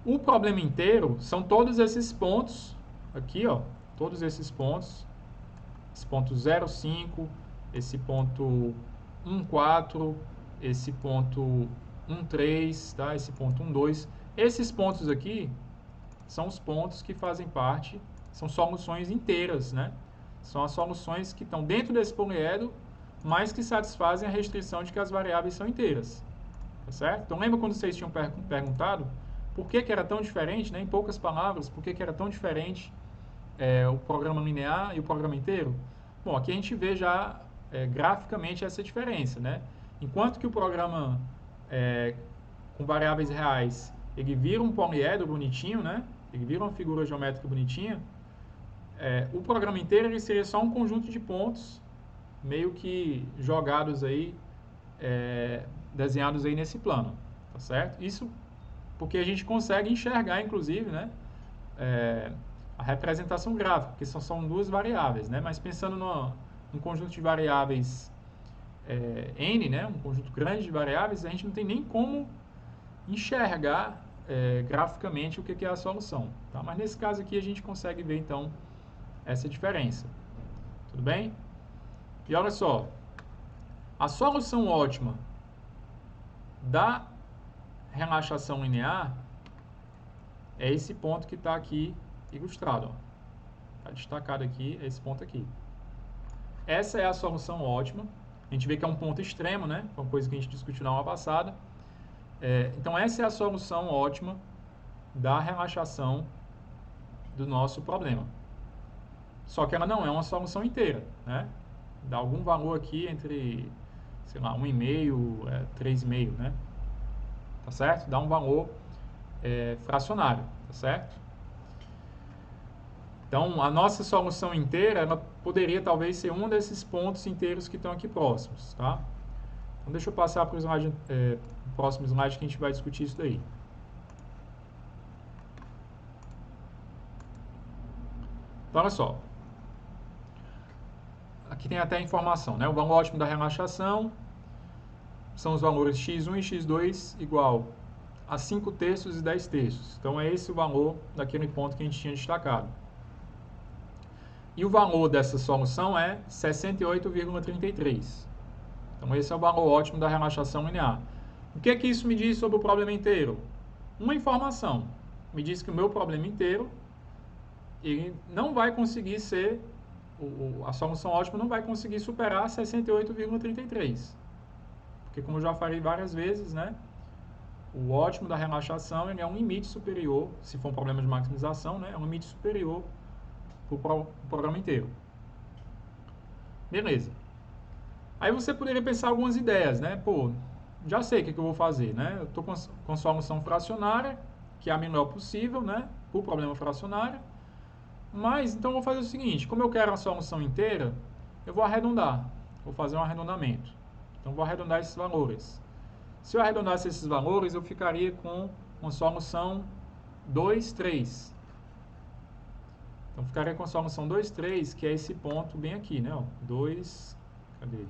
O problema inteiro são todos esses pontos aqui, ó, todos esses pontos, esse ponto 0,5, esse ponto 1,4, esse ponto 1,3, tá? Esse ponto 1,2. Esses pontos aqui são os pontos que fazem parte, são soluções inteiras, né? São as soluções que estão dentro desse poliedro, mas que satisfazem a restrição de que as variáveis são inteiras, tá certo? Então, lembra quando vocês tinham perguntado por que era tão diferente, né? Em poucas palavras, por que era tão diferente o programa linear e o programa inteiro? Bom, aqui a gente vê já graficamente essa diferença, né? Enquanto que o programa com variáveis reais, ele vira um poliedro bonitinho, né? Ele vira uma figura geométrica bonitinha. O programa inteiro ele seria só um conjunto de pontos meio que jogados aí, desenhados aí nesse plano, tá certo? Isso porque a gente consegue enxergar, inclusive, né, a representação gráfica, que são duas variáveis, né? Mas pensando num conjunto de variáveis n, né, um conjunto grande de variáveis, a gente não tem nem como enxergar graficamente o que é a solução, tá? Mas nesse caso aqui a gente consegue ver, então, essa diferença. Tudo bem? E olha só, a solução ótima da relaxação linear é esse ponto que está aqui ilustrado. Está destacado aqui, esse ponto aqui. Essa é a solução ótima. A gente vê que é um ponto extremo, né? Foi uma coisa que a gente discutiu na aula passada. Então, essa é a solução ótima da relaxação do nosso problema. Só que ela não é uma solução inteira, né? Dá algum valor aqui entre, sei lá, 1,5, 3,5, né? Tá certo? Dá um valor fracionário, tá certo? Então, a nossa solução inteira, ela poderia talvez ser um desses pontos inteiros que estão aqui próximos, tá? Então, deixa eu passar para o próximo slide que a gente vai discutir isso daí. Então, olha só. aqui tem até a informação, né? O valor ótimo da relaxação são os valores x1 e x2 igual a 5 terços e 10 terços. Então, é esse o valor daquele ponto que a gente tinha destacado. E o valor dessa solução é 68,33. Então, esse é o valor ótimo da relaxação linear. O que é que isso me diz sobre o problema inteiro? Uma informação. Me diz que o meu problema inteiro ele não vai conseguir ser, a solução ótima não vai conseguir superar 68,33. Porque, como eu já falei várias vezes, né? O ótimo da relaxação ele é um limite superior, se for um problema de maximização, né? É um limite superior para o programa inteiro. Beleza. Aí você poderia pensar algumas ideias, né? Pô, já sei o que eu vou fazer, né? Eu estou com solução fracionária, que é a menor possível, né? Por problema fracionário. Mas, então, eu vou fazer o seguinte. Como eu quero a solução inteira, eu vou arredondar. Vou fazer um arredondamento. Então, vou arredondar esses valores. Se eu arredondasse esses valores, eu ficaria com uma solução 2, 3. Então, ficaria com a solução 2, 3, que é esse ponto bem aqui, né? Ó, 2, cadê?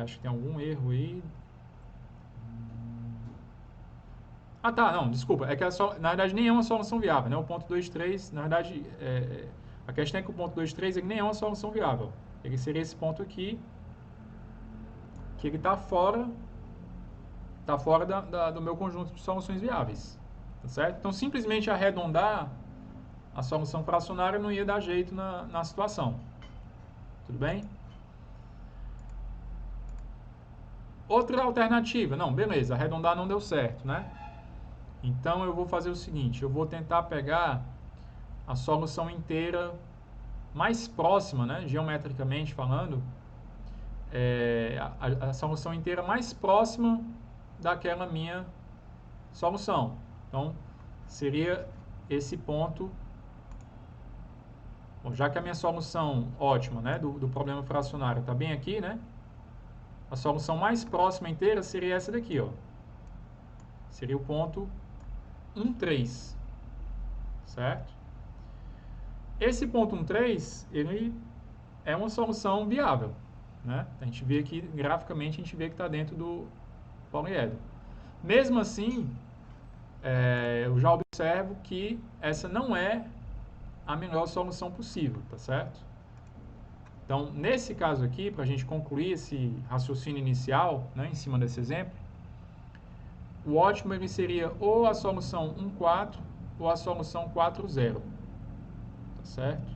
Acho que tem algum erro aí. Ah, tá, não, desculpa. É que na verdade nem é uma solução viável, né? O ponto 2, 3, na verdade, a questão é que o ponto 2, 3 ele nem é uma solução viável. Ele seria esse ponto aqui, que ele está fora do meu conjunto de soluções viáveis, tá certo? Então, simplesmente arredondar a solução fracionária não ia dar jeito na situação. Tudo bem? Outra alternativa, não, beleza, arredondar não deu certo, né? Então, eu vou fazer o seguinte, eu vou tentar pegar a solução inteira mais próxima, né, geometricamente falando, a solução inteira mais próxima daquela minha solução. Então, seria esse ponto. Bom, já que a minha solução ótima, né, do problema fracionário está bem aqui, né, a solução mais próxima inteira seria essa daqui, ó. Seria o ponto 1, 3. Certo? Esse ponto 1,3, ele é uma solução viável, né? A gente vê aqui, graficamente, a gente vê que está dentro do poliedro. Mesmo assim, eu já observo que essa não é a melhor solução possível, tá certo? Então, nesse caso aqui, para a gente concluir esse raciocínio inicial, né, em cima desse exemplo, o ótimo ele seria ou a solução 1,4 ou a solução 4,0. Certo?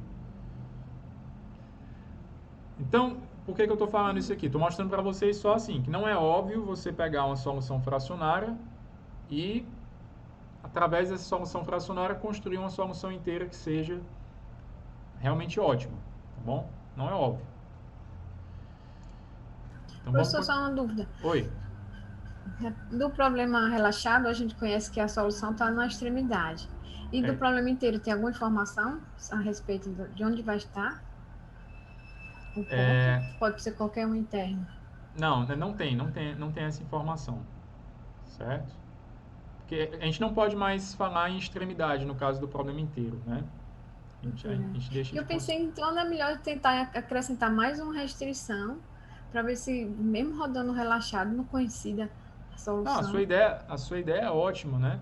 Então, por que eu estou falando isso aqui? Estou mostrando para vocês só assim, que não é óbvio você pegar uma solução fracionária e, através dessa solução fracionária, construir uma solução inteira que seja realmente ótima, tá bom? Não é óbvio. Então, professor, só uma dúvida. Oi. Do problema relaxado, a gente conhece que a solução está na extremidade. E do problema inteiro, tem alguma informação a respeito de onde vai estar o ponto? Pode ser qualquer um interno. Não tem essa informação, certo? Porque a gente não pode mais falar em extremidade no caso do problema inteiro, né? A gente deixa eu pensei, então, é melhor tentar acrescentar mais uma restrição para ver se, mesmo rodando relaxado, não coincida a solução. A sua ideia é ótima, né?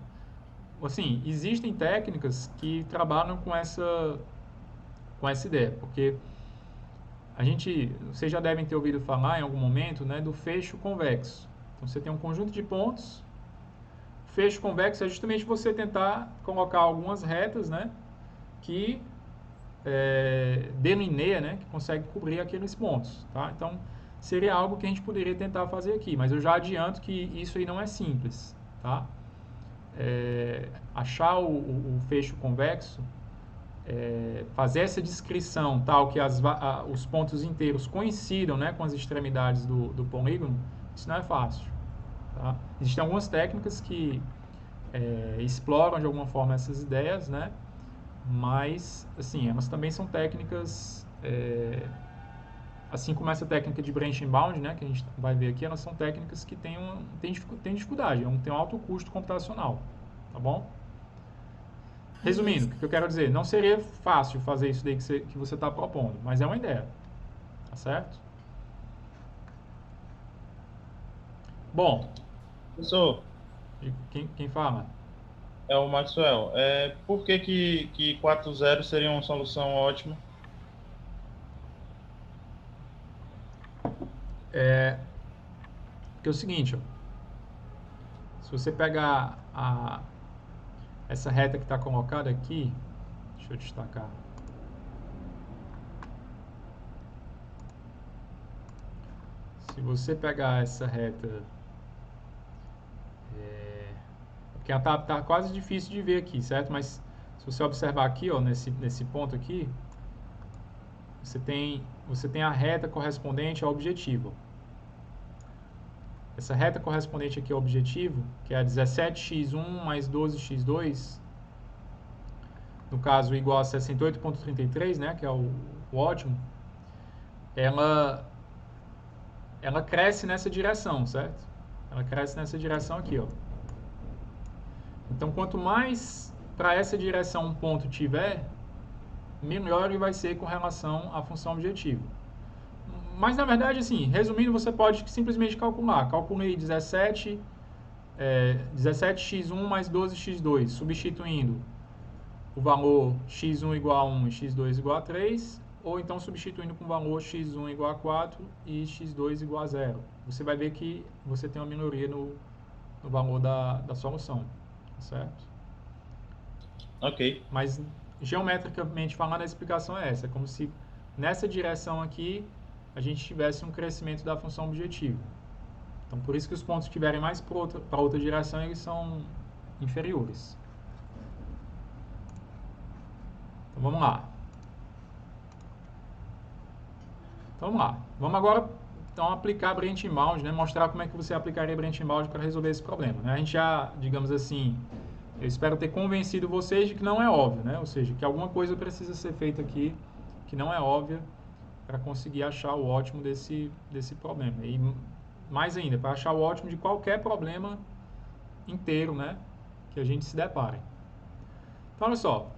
Assim, existem técnicas que trabalham com essa ideia, porque vocês já devem ter ouvido falar em algum momento, né, do fecho convexo. Então, você tem um conjunto de pontos. O fecho convexo é justamente você tentar colocar algumas retas, né, que delineia, né, que consegue cobrir aqueles pontos, tá? Então, seria algo que a gente poderia tentar fazer aqui, mas eu já adianto que isso aí não é simples, tá? Achar o fecho convexo, fazer essa descrição tal que os pontos inteiros coincidam, né, com as extremidades do polígono, isso não é fácil, tá? Existem algumas técnicas que exploram de alguma forma essas ideias, né, mas assim, elas também são técnicas, assim como essa técnica de branching bound, né, que a gente vai ver aqui, elas são técnicas que têm dificuldade, tem um alto custo computacional, tá bom? Resumindo, o que eu quero dizer? Não seria fácil fazer isso daí que você está propondo, mas é uma ideia. Tá certo? Bom. Professor. Quem fala? É o Maxwell. Por que 4-0 seria uma solução ótima? Porque é o seguinte, ó, se você pegar essa reta que está colocada aqui, deixa eu destacar. Se você pegar essa reta, porque ela tá quase difícil de ver aqui, certo? Mas se você observar aqui, ó, nesse ponto aqui, você tem a reta correspondente ao objetivo. Essa reta correspondente aqui ao objetivo, que é a 17x1 mais 12x2, no caso igual a 68,33, né, que é o ótimo, ela cresce nessa direção, certo? Ela cresce nessa direção aqui, ó. Então, quanto mais para essa direção um ponto tiver, melhor ele vai ser com relação à função objetivo. Mas, na verdade, assim, resumindo, você pode simplesmente calcular. Calculei 17x1 mais 12x2, substituindo o valor x1 igual a 1 e x2 igual a 3, ou então substituindo com o valor x1 igual a 4 e x2 igual a 0. Você vai ver que você tem uma minoria no valor da solução, certo? Ok. Mas, geometricamente falando, a explicação é essa. É como se nessa direção aqui a gente tivesse um crescimento da função objetivo. Então, por isso que os pontos que estiverem mais para outra direção, eles são inferiores. Então, vamos lá. Vamos agora, então, aplicar branch inbound, né? Mostrar como é que você aplicaria branch inbound para resolver esse problema, né? A gente já, digamos assim, eu espero ter convencido vocês de que não é óbvio, né? Ou seja, que alguma coisa precisa ser feita aqui que não é óbvia para conseguir achar o ótimo desse problema. E mais ainda, para achar o ótimo de qualquer problema inteiro, né, que a gente se depare. Então, olha só.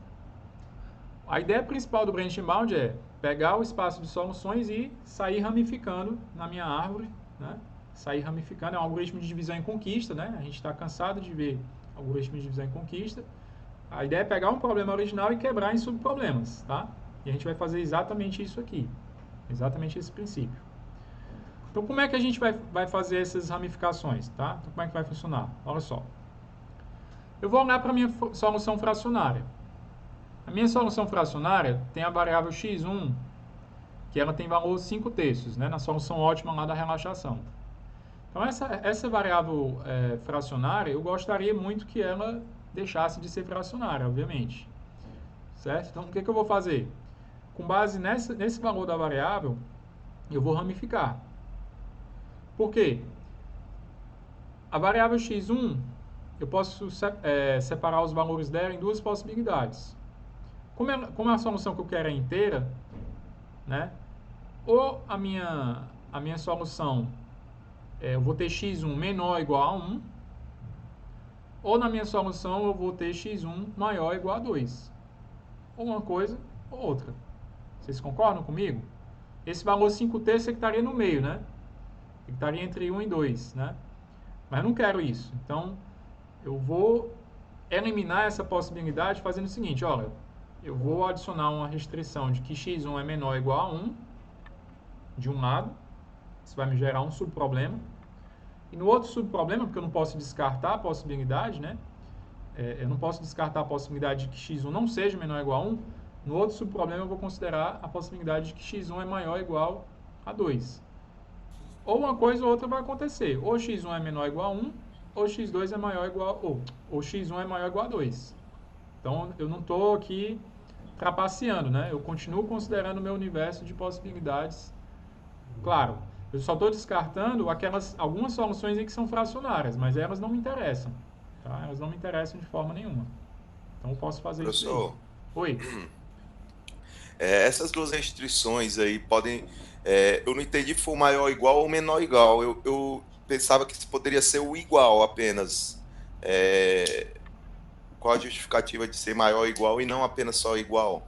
A ideia principal do branch inbound é pegar o espaço de soluções e sair ramificando na minha árvore, né? Sair ramificando é um algoritmo de divisão em conquista, né? A gente está cansado de ver algoritmo de divisão em conquista. A ideia é pegar um problema original e quebrar em subproblemas, tá? E a gente vai fazer exatamente isso aqui. Exatamente esse princípio. Então, como é que a gente vai fazer essas ramificações, tá? Então, como é que vai funcionar? Olha só. Eu vou olhar para a minha solução fracionária. A minha solução fracionária tem a variável x1, que ela tem valor 5/3, né? Na solução ótima lá da relaxação. Então, essa variável fracionária, eu gostaria muito que ela deixasse de ser fracionária, obviamente. Certo? Então, o que eu vou fazer? Com base nesse valor da variável, eu vou ramificar. Por quê? A variável x1, eu posso separar os valores dela em duas possibilidades. Como a solução que eu quero é inteira, né? Ou a minha solução, eu vou ter x1 menor ou igual a 1, ou na minha solução eu vou ter x1 maior ou igual a 2. Ou uma coisa ou outra. Vocês concordam comigo? Esse valor 5/3 que estaria no meio, né? Ele estaria entre 1 e 2, né? Mas eu não quero isso. Então, eu vou eliminar essa possibilidade fazendo o seguinte, olha, eu vou adicionar uma restrição de que x1 é menor ou igual a 1, de um lado. Isso vai me gerar um subproblema. E no outro subproblema, porque eu não posso descartar a possibilidade, né? Eu não posso descartar a possibilidade de que x1 não seja menor ou igual a 1. No outro subproblema, eu vou considerar a possibilidade de que x1 é maior ou igual a 2. Ou uma coisa ou outra vai acontecer. Ou x1 é menor ou igual a 1, ou x2 é maior ou igual a... Ou x1 é maior ou igual a 2. Então, eu não estou aqui trapaceando, né? Eu continuo considerando o meu universo de possibilidades. Claro, eu só estou descartando algumas soluções aí que são fracionárias, mas elas não me interessam. Tá? Elas não me interessam de forma nenhuma. Então, eu posso fazer isso aí. Oi. Essas duas restrições aí podem... eu não entendi se for maior igual ou menor igual. Eu pensava que poderia ser o igual apenas. qual a justificativa de ser maior ou igual e não apenas só igual?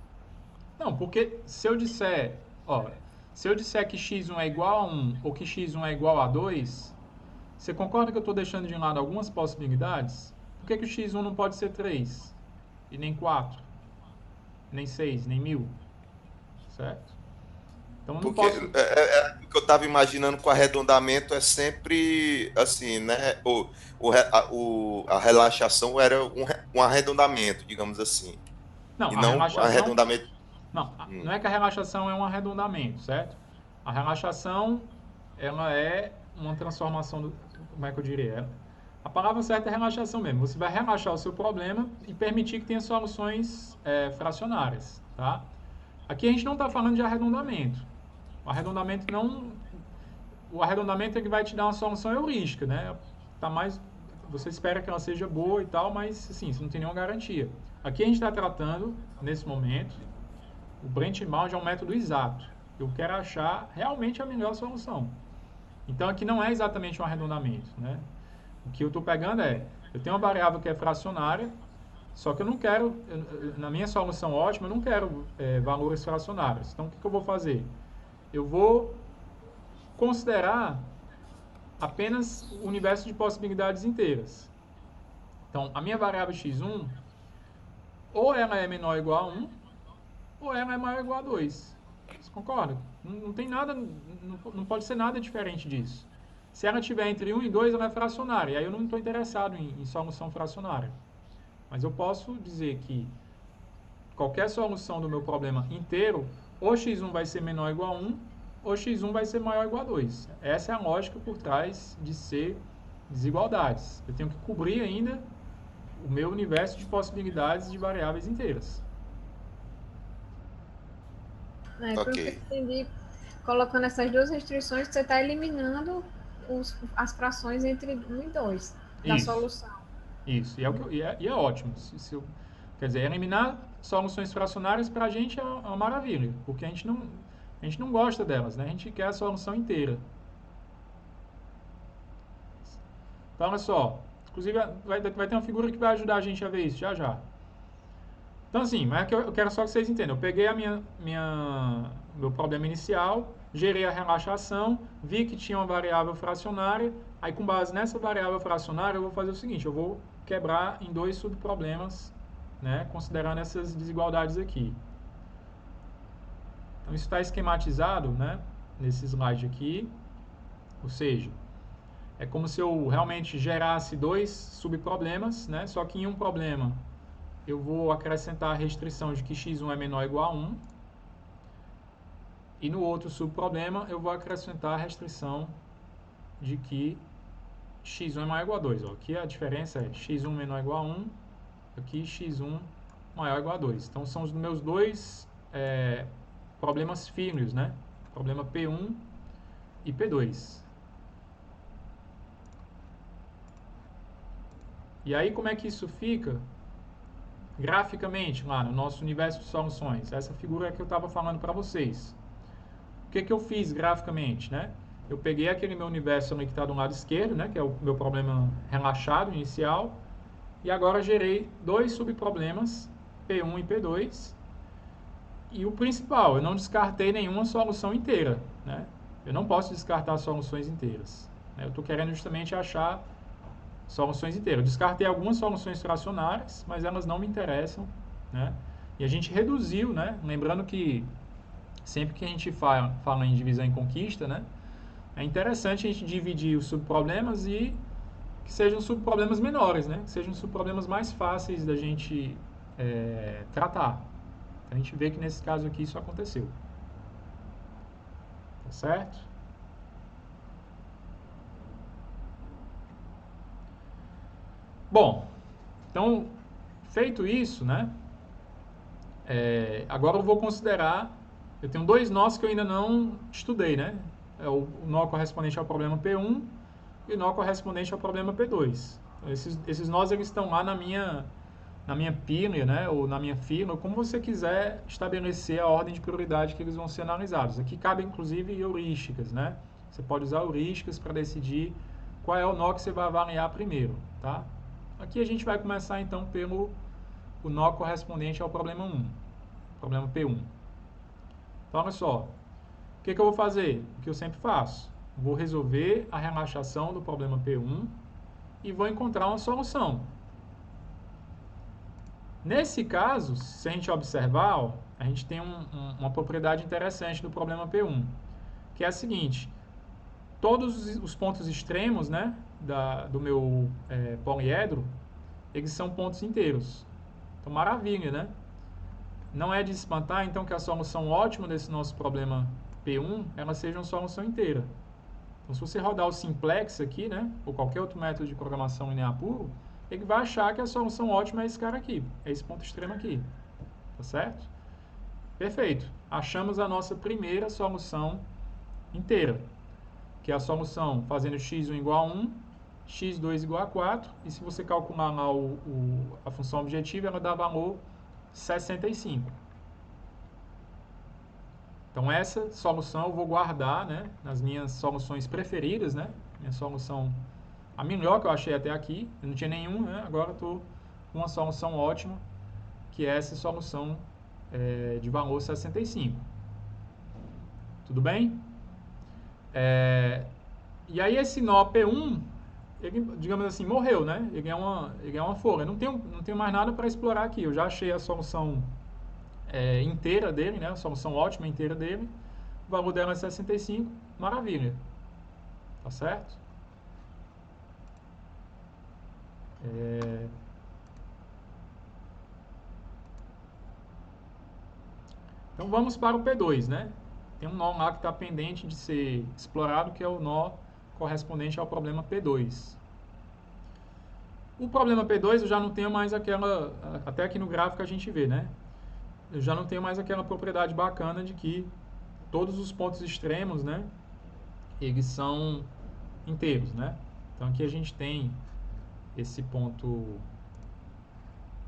Não, porque se eu disser, ó, se eu disser que x1 é igual a 1 ou que x1 é igual a 2, você concorda que eu estou deixando de lado algumas possibilidades? Por que, que o x1 não pode ser 3? E nem 4? Nem 6? Nem 1000? Certo? Então eu não Porque posso... o que eu estava imaginando com arredondamento é sempre assim, né? A relaxação era um arredondamento, digamos assim. Não, E a não relaxação... arredondamento. Não é que a relaxação é um arredondamento, certo? A relaxação, ela é uma transformação do... Como é que eu diria? A palavra certa é relaxação mesmo. Você vai relaxar o seu problema e permitir que tenha soluções fracionárias, tá? Aqui a gente não está falando de arredondamento. O arredondamento não... O arredondamento é que vai te dar uma solução heurística, né? Tá mais... Você espera que ela seja boa e tal, mas, assim, você não tem nenhuma garantia. Aqui a gente está tratando, nesse momento, o branch bound é um método exato. Eu quero achar realmente a melhor solução. Então, aqui não é exatamente um arredondamento, né? O que eu estou pegando é... Eu tenho uma variável que é fracionária, só que eu não quero... Na minha solução ótima, eu não quero valores fracionários. Então, o que eu vou fazer? Eu vou considerar apenas o universo de possibilidades inteiras. Então, a minha variável x1, ou ela é menor ou igual a 1, ou ela é maior ou igual a 2. Você concorda? Não tem nada, não pode ser nada diferente disso. Se ela estiver entre 1 e 2, ela é fracionária. E aí eu não estou interessado em solução fracionária. Mas eu posso dizer que qualquer solução do meu problema inteiro, ou x1 vai ser menor ou igual a 1, ou x1 vai ser maior ou igual a 2. Essa é a lógica por trás de ser desigualdades. Eu tenho que cobrir ainda o meu universo de possibilidades de variáveis inteiras. Pelo que eu entendi, colocando essas duas restrições, você está eliminando as frações entre 1 e 2 da solução. Isso, e é ótimo. Quer dizer, eliminar soluções fracionárias para a gente é uma maravilha, porque a gente não gosta delas, né? A gente quer a solução inteira. Então, olha só. Inclusive, vai ter uma figura que vai ajudar a gente a ver isso, já já. Então, assim, mas eu quero só que vocês entendam. Eu peguei meu problema inicial, gerei a relaxação, vi que tinha uma variável fracionária, aí com base nessa variável fracionária eu vou fazer o seguinte, eu vou quebrar em 2 subproblemas, né, considerando essas desigualdades aqui. Então, isso está esquematizado, né, nesse slide aqui, ou seja, é como se eu realmente gerasse 2 subproblemas, né, só que em um problema eu vou acrescentar a restrição de que x1 é menor ou igual a 1, e no outro subproblema eu vou acrescentar a restrição de que x1 é maior ou igual a 2. Ó. Aqui a diferença é x1 menor ou igual a 1, aqui x1 maior ou igual a 2. Então são os meus dois problemas firmes, né? Problema P1 e P2. E aí como é que isso fica graficamente lá no nosso universo de soluções? Essa figura que eu estava falando para vocês. O que eu fiz graficamente, né? Eu peguei aquele meu universo ali que está do lado esquerdo, né? Que é o meu problema relaxado inicial. E agora gerei 2 subproblemas, P1 e P2. E o principal, eu não descartei nenhuma solução inteira, né? Eu não posso descartar soluções inteiras. Né? Eu estou querendo justamente achar soluções inteiras. Eu descartei algumas soluções fracionárias, mas elas não me interessam, né? E a gente reduziu, né? Lembrando que sempre que a gente fala em divisão em conquista, né? É interessante a gente dividir os subproblemas e que sejam subproblemas menores, né? Que sejam subproblemas mais fáceis da gente tratar. Então, a gente vê que nesse caso aqui isso aconteceu. Tá certo? Bom, então, feito isso, né? Agora eu vou considerar... Eu tenho 2 nós que eu ainda não estudei, né? É o nó correspondente ao problema P1 e o nó correspondente ao problema P2. Então, esses nós eles estão lá na minha pilha, né? Ou na minha fila, como você quiser estabelecer a ordem de prioridade que eles vão ser analisados. Aqui cabe inclusive heurísticas, né? Você pode usar heurísticas para decidir qual é o nó que você vai avaliar primeiro, tá? Aqui a gente vai começar então pelo o nó correspondente ao problema 1, problema P1. Então, olha só, o que eu vou fazer? O que eu sempre faço? Vou resolver a relaxação do problema P1 e vou encontrar uma solução. Nesse caso, se a gente observar, ó, a gente tem uma propriedade interessante do problema P1, que é a seguinte: todos os pontos extremos, né, do meu poliedro, eles são pontos inteiros. Então, maravilha, né? Não é de espantar, então, que a solução ótima desse nosso problema P1, ela seja uma solução inteira. Então, se você rodar o simplex aqui, né, ou qualquer outro método de programação linear puro, ele vai achar que a solução ótima é esse cara aqui, é esse ponto extremo aqui. Tá certo? Perfeito. Achamos a nossa primeira solução inteira, que é a solução fazendo x1 igual a 1, x2 igual a 4, e se você calcular lá a função objetiva, ela dá valor 65. Então, essa solução eu vou guardar, né, nas minhas soluções preferidas, né, minha solução, a melhor que eu achei até aqui, eu não tinha nenhum, né, agora estou com uma solução ótima, que é essa solução de valor 65. Tudo bem? E aí esse nó P1, ele, digamos assim, morreu, né? Ele é uma folha. Não tenho mais nada para explorar aqui. Eu já achei a solução inteira dele, né? A solução ótima inteira dele. O valor dela é 65. Maravilha. Tá certo? Então vamos para o P2, né? Tem um nó lá que está pendente de ser explorado, que é o nó correspondente ao problema P2. O problema P2 eu já não tenho mais aquela, até aqui no gráfico a gente vê, né? Eu já não tenho mais aquela propriedade bacana de que todos os pontos extremos, né, eles são inteiros, né? Então aqui a gente tem esse ponto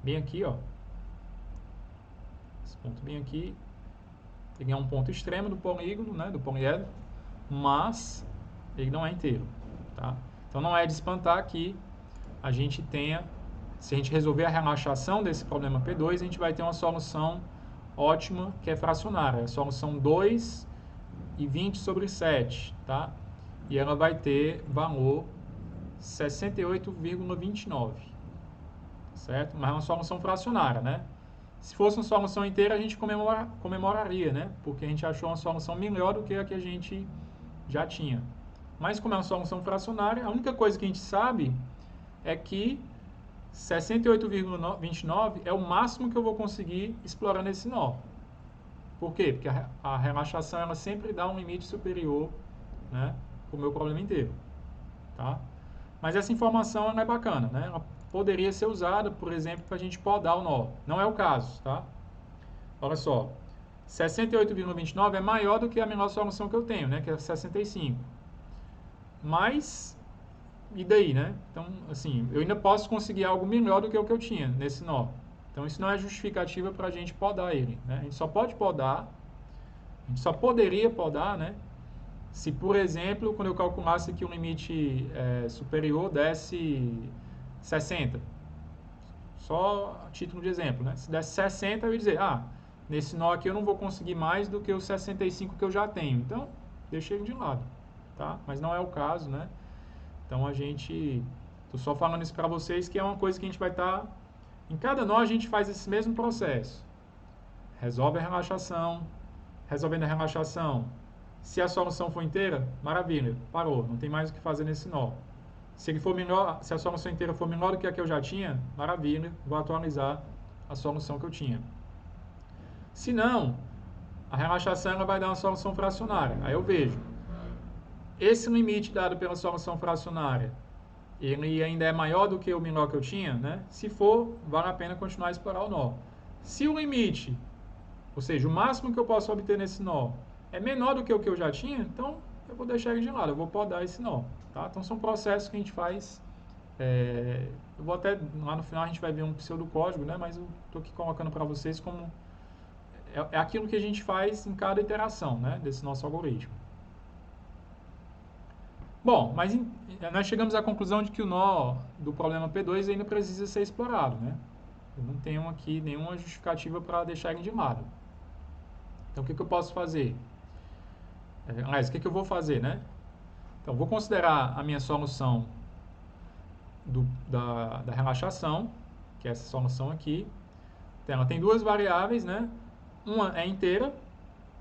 bem aqui, ó. Esse ponto bem aqui, ele é um ponto extremo do polígono, né, do poliedro, mas ele não é inteiro, tá? Então não é de espantar que a gente tenha, se a gente resolver a relaxação desse problema P2, a gente vai ter uma solução ótima que é fracionária, a solução 2 e 20 sobre 7, tá? E ela vai ter valor 68,29, certo? Mas é uma solução fracionária, né? Se fosse uma solução inteira, a gente comemoraria, né? Porque a gente achou uma solução melhor do que a que a gente já tinha. Mas como é uma solução fracionária, a única coisa que a gente sabe é que 68,29 é o máximo que eu vou conseguir explorando esse nó. Por quê? Porque a relaxação ela sempre dá um limite superior, né, para o meu problema inteiro. Tá? Mas essa informação ela é bacana, né? Ela poderia ser usada, por exemplo, para a gente podar o nó. Não é o caso, tá? Olha só, 68,29 é maior do que a menor solução que eu tenho, né? Que é 65. Mas, e daí, né? Então, assim, eu ainda posso conseguir algo melhor do que o que eu tinha nesse nó. Então, isso não é justificativa para a gente podar ele, né? A gente só pode podar, a gente só poderia podar, né? Se, por exemplo, quando eu calculasse que o limite superior desse 60. Só a título de exemplo, né? Se desse 60, eu ia dizer, nesse nó aqui eu não vou conseguir mais do que os 65 que eu já tenho. Então, deixa ele de lado, tá? Mas não é o caso, né? Então, tô só falando isso para vocês, que é uma coisa que a gente vai estar... Em cada nó a gente faz esse mesmo processo. Resolve a relaxação. Resolvendo a relaxação, se a solução for inteira, maravilha, parou, não tem mais o que fazer nesse nó. Se a solução inteira for menor do que a que eu já tinha, maravilha, vou atualizar a solução que eu tinha. Se não, a relaxação ela vai dar uma solução fracionária. Aí eu vejo, esse limite dado pela solução fracionária, ele ainda é maior do que o menor que eu tinha, né? Se for, vale a pena continuar a explorar o nó. Se o limite, ou seja, o máximo que eu posso obter nesse nó, é menor do que o que eu já tinha, então eu vou deixar ele de lado, eu vou podar esse nó, tá? Então são processos que a gente faz, eu vou até, lá no final a gente vai ver um pseudocódigo, né? Mas eu estou aqui colocando para vocês como, é aquilo que a gente faz em cada iteração, né? Desse nosso algoritmo. Bom, mas nós chegamos à conclusão de que o nó do problema P2 ainda precisa ser explorado, né? Eu não tenho aqui nenhuma justificativa para deixar ele de lado. Então, o que eu posso fazer? Aliás, o que eu vou fazer, né? Então, vou considerar a minha solução da relaxação, que é essa solução aqui. Então, ela tem duas variáveis, né? Uma é inteira,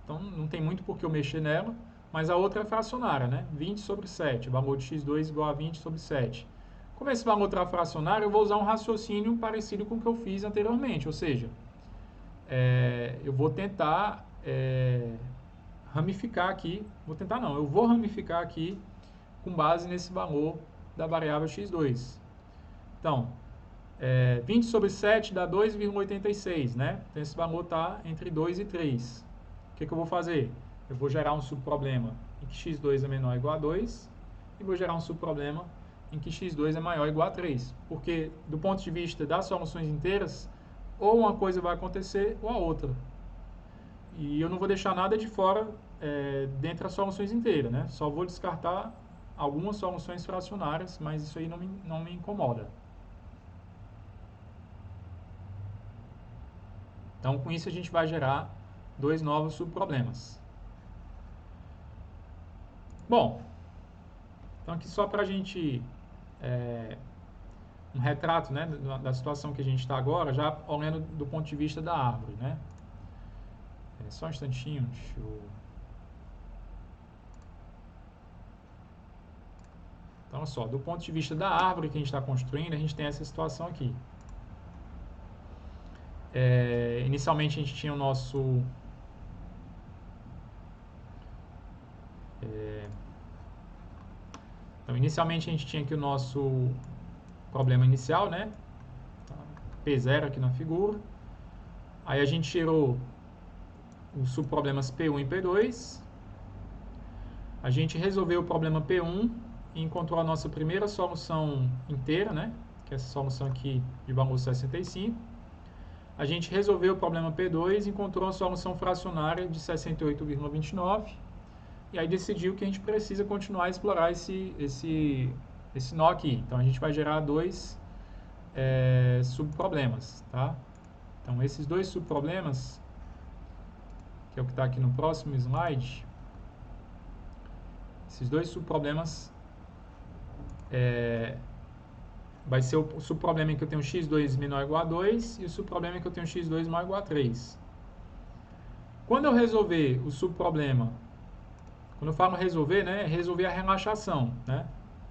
então não tem muito por que eu mexer nela, mas a outra é fracionária, né? 20 sobre 7, o valor de x2 igual a 20 sobre 7. Como esse valor está fracionário, eu vou usar um raciocínio parecido com o que eu fiz anteriormente, ou seja, eu vou tentar ramificar aqui, eu vou ramificar aqui com base nesse valor da variável x2. Então, 20 sobre 7 dá 2,86, né? Então, esse valor está entre 2 e 3. O que eu vou fazer? Eu vou gerar um subproblema em que x2 é menor ou igual a 2 e vou gerar um subproblema em que x2 é maior ou igual a 3. Porque, do ponto de vista das soluções inteiras, ou uma coisa vai acontecer ou a outra. E eu não vou deixar nada de fora dentre as soluções inteiras, né? Só vou descartar algumas soluções fracionárias, mas isso aí não me incomoda. Então, com isso, a gente vai gerar dois novos subproblemas. Bom, então aqui só para a gente... um retrato, né, da situação que a gente está agora, já olhando do ponto de vista da árvore, né? Só um instantinho, deixa eu... Então, olha só, do ponto de vista da árvore que a gente está construindo, a gente tem essa situação aqui. Inicialmente a gente tinha o nosso... Então, inicialmente a gente tinha aqui o nosso problema inicial, né? P0 aqui na figura. Aí a gente tirou os subproblemas P1 e P2. A gente resolveu o problema P1 e encontrou a nossa primeira solução inteira, né? Que é essa solução aqui de valor 65. A gente resolveu o problema P2 e encontrou a solução fracionária de 68,29. E aí decidiu que a gente precisa continuar a explorar esse nó aqui. Então, a gente vai gerar dois subproblemas, tá? Então, esses dois subproblemas, que é o que está aqui no próximo slide, esses dois subproblemas vai ser o subproblema em que eu tenho x2 menor ou igual a 2 e o subproblema em que eu tenho x2 maior ou igual a 3. Quando eu resolver o subproblema, quando eu falo resolver, né, é resolver a relaxação, né?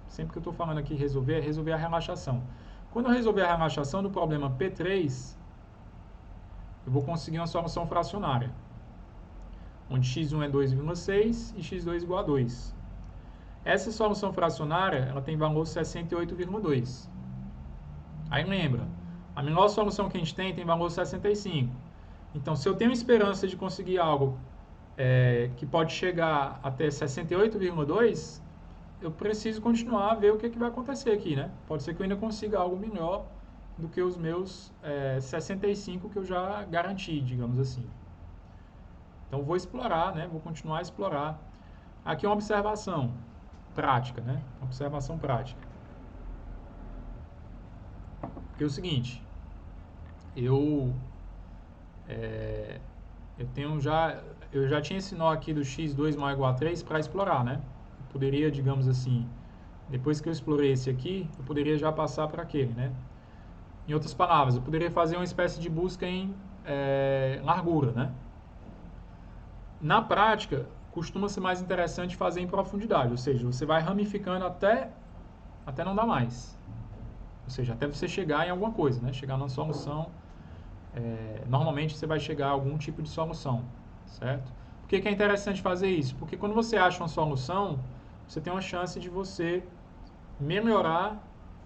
Sempre que eu estou falando aqui resolver, é resolver a relaxação. Quando eu resolver a relaxação do problema P3, eu vou conseguir uma solução fracionária, onde x1 é 2,6 e x2 igual a 2. Essa solução fracionária, ela tem valor 68,2. Aí lembra, a menor solução que a gente tem valor 65. Então, se eu tenho esperança de conseguir algo que pode chegar até 68,2, eu preciso continuar a ver o que vai acontecer aqui, né? Pode ser que eu ainda consiga algo melhor do que os meus 65 que eu já garanti, digamos assim. Então, vou explorar, né? Vou continuar a explorar. Aqui é uma observação prática, né? Observação prática. Porque é o seguinte, eu já tinha esse nó aqui do x2 maior ou igual a 3 para explorar, né? Eu poderia, digamos assim, depois que eu explorei esse aqui, eu poderia já passar para aquele, né? Em outras palavras, eu poderia fazer uma espécie de busca em largura, né? Na prática, costuma ser mais interessante fazer em profundidade, ou seja, você vai ramificando até não dar mais. Ou seja, até você chegar em alguma coisa, né? Chegar numa solução. Normalmente você vai chegar a algum tipo de solução, certo? Por que é interessante fazer isso? Porque quando você acha uma solução, você tem uma chance de você melhorar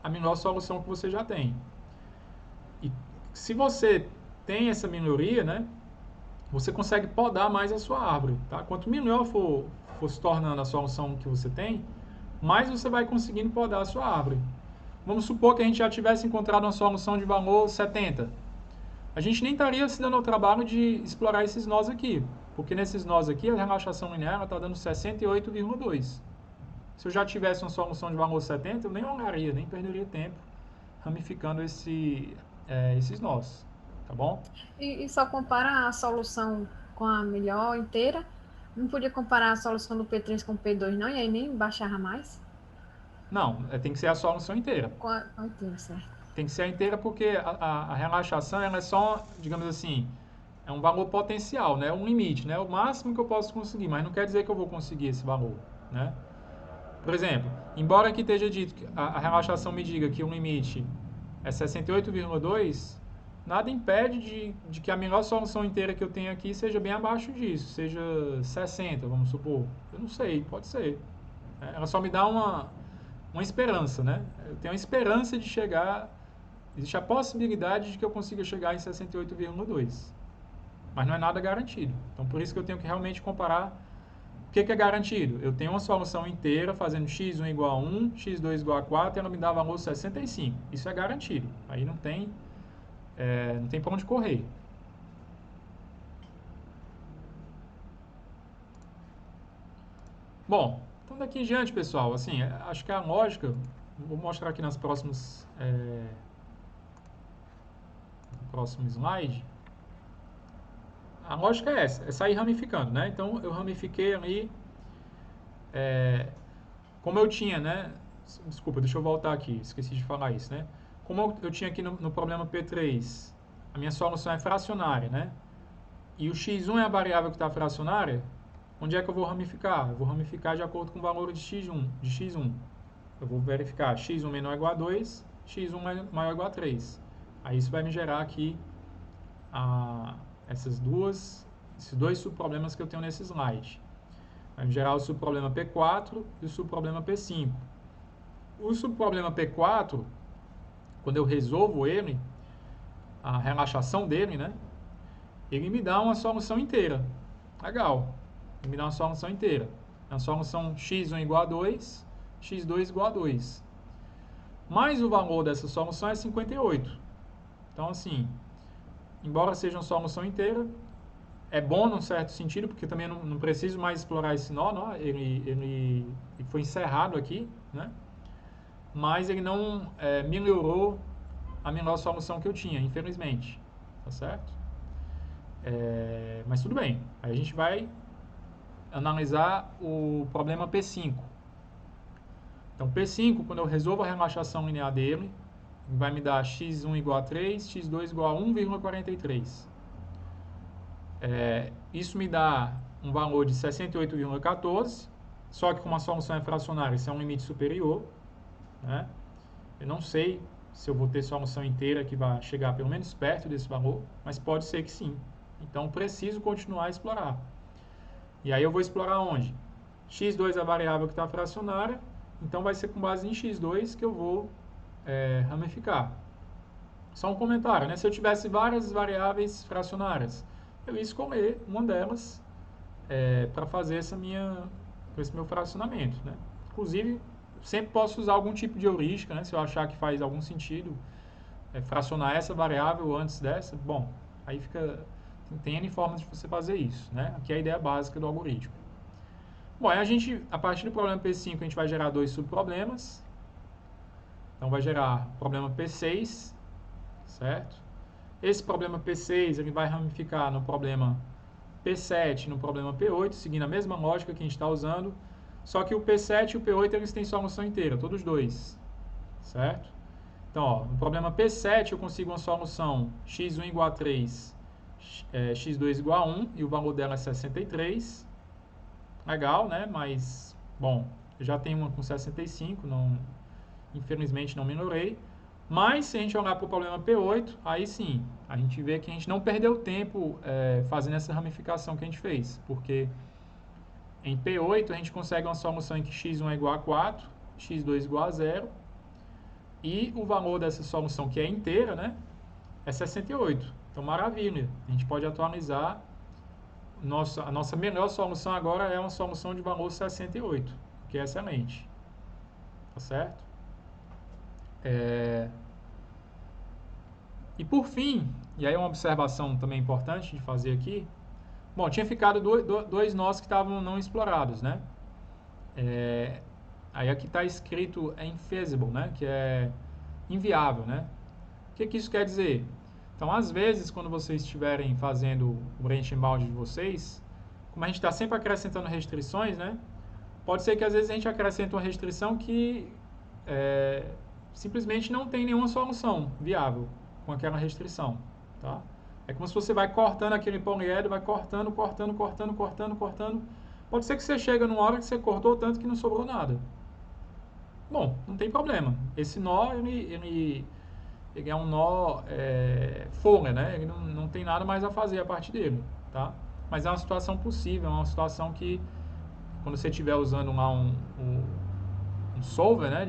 a melhor solução que você já tem. E se você tem essa melhoria, né? Você consegue podar mais a sua árvore, tá? Quanto melhor for se tornando a solução que você tem, mais você vai conseguindo podar a sua árvore. Vamos supor que a gente já tivesse encontrado uma solução de valor 70. A gente nem estaria se dando ao trabalho de explorar esses nós aqui, porque nesses nós aqui a relaxação linear está dando 68,2. Se eu já tivesse uma solução de valor 70, eu nem olharia, nem perderia tempo ramificando esses nós, tá bom? E só compara a solução com a melhor inteira? Não podia comparar a solução do P3 com o P2, não? E aí nem baixava mais? Não, tem que ser a solução inteira. Com a inteira, certo. Tem que ser a inteira porque a relaxação ela é só, digamos assim, é um valor potencial, né? Um limite, né? O máximo que eu posso conseguir, mas não quer dizer que eu vou conseguir esse valor, né? Por exemplo, embora aqui esteja dito que a relaxação me diga que o limite é 68,2, nada impede de que a melhor solução inteira que eu tenho aqui seja bem abaixo disso, seja 60, vamos supor. Eu não sei, pode ser. Ela só me dá uma esperança, né? Eu tenho a esperança de chegar, existe a possibilidade de que eu consiga chegar em 68,2. Mas não é nada garantido. Então, por isso que eu tenho que realmente comparar. O que é garantido? Eu tenho uma solução inteira fazendo x1 igual a 1, x2 igual a 4 e ela me dá valor 65. Isso é garantido. Aí não tem para onde correr. Bom, então daqui em diante, pessoal, assim, acho que a lógica, vou mostrar aqui nas próximas, no próximo slide. A lógica é essa, é sair ramificando, né? Então, eu ramifiquei ali, como eu tinha, né? Desculpa, deixa eu voltar aqui, esqueci de falar isso, né? Como eu tinha aqui no problema P3, a minha solução é fracionária, né? E o x1 é a variável que está fracionária, onde é que eu vou ramificar? Eu vou ramificar de acordo com o valor de x1. Eu vou verificar x1 menor ou igual a 2, x1 maior ou igual a 3. Aí isso vai me gerar aqui esses dois subproblemas que eu tenho nesse slide. Vai me gerar o subproblema P4 e o subproblema P5. O subproblema P4, quando eu resolvo ele, a relaxação dele, né? Ele me dá uma solução inteira. Legal. Ele me dá uma solução inteira. A solução x1 igual a 2, x2 igual a 2. Mas o valor dessa solução é 58. Então, assim, embora seja uma solução inteira, é bom num certo sentido, porque também não preciso mais explorar esse nó, não? Ele foi encerrado aqui, né? Mas ele não melhorou a menor solução que eu tinha, infelizmente. Tá certo? Mas tudo bem. Aí a gente vai analisar o problema P5. Então, P5, quando eu resolvo a relaxação linear dele, vai me dar x1 igual a 3, x2 igual a 1,43. Isso me dá um valor de 68,14, só que com uma solução fracionária, isso é um limite superior, né? Eu não sei se eu vou ter solução inteira que vai chegar pelo menos perto desse valor, mas pode ser que sim. Então, preciso continuar a explorar. E aí eu vou explorar onde? x2 é a variável que está fracionária, então vai ser com base em x2 que eu vou ramificar. Só um comentário, né? Se eu tivesse várias variáveis fracionárias, eu ia escolher uma delas para fazer esse meu fracionamento, né? Inclusive, sempre posso usar algum tipo de heurística, né? Se eu achar que faz algum sentido fracionar essa variável antes dessa, bom, aí tem N formas de você fazer isso, né? Aqui é a ideia básica do algoritmo. Bom, aí a partir do problema P5, a gente vai gerar dois subproblemas. Então, vai gerar o problema P6, certo? Esse problema P6, ele vai ramificar no problema P7 e no problema P8, seguindo a mesma lógica que a gente está usando, só que o P7 e o P8, eles têm solução inteira, todos dois, certo? Então, ó, no problema P7, eu consigo uma solução x1 igual a 3, x2 igual a 1, e o valor dela é 63. Legal, né? Mas, bom, eu já tenho uma com 65, infelizmente não melhorei. Mas, se a gente olhar para o problema P8, aí sim, a gente vê que a gente não perdeu tempo fazendo essa ramificação que a gente fez. Porque em P8 a gente consegue uma solução em que x1 é igual a 4, x2 igual a 0. E o valor dessa solução, que é inteira, né, é 68. Então, maravilha. A gente pode atualizar. A nossa melhor solução agora é uma solução de valor 68, que é excelente. Tá certo? E por fim, e aí uma observação também importante de fazer aqui, bom, tinha ficado dois nós que estavam não explorados, né? Aí aqui está escrito infeasible, né? Que é inviável, né? O que isso quer dizer? Então, às vezes, quando vocês estiverem fazendo o branch and bound de vocês, como a gente está sempre acrescentando restrições, né? Pode ser que às vezes a gente acrescente uma restrição que simplesmente não tem nenhuma solução viável com aquela restrição, tá? É como se você vai cortando aquele poliedro, vai cortando. Pode ser que você chega numa hora que você cortou tanto que não sobrou nada. Bom, não tem problema. Esse nó, ele é um nó folha, né? Ele não tem nada mais a fazer a partir dele, tá? Mas é uma situação possível, é uma situação que, quando você estiver usando lá um solver, né?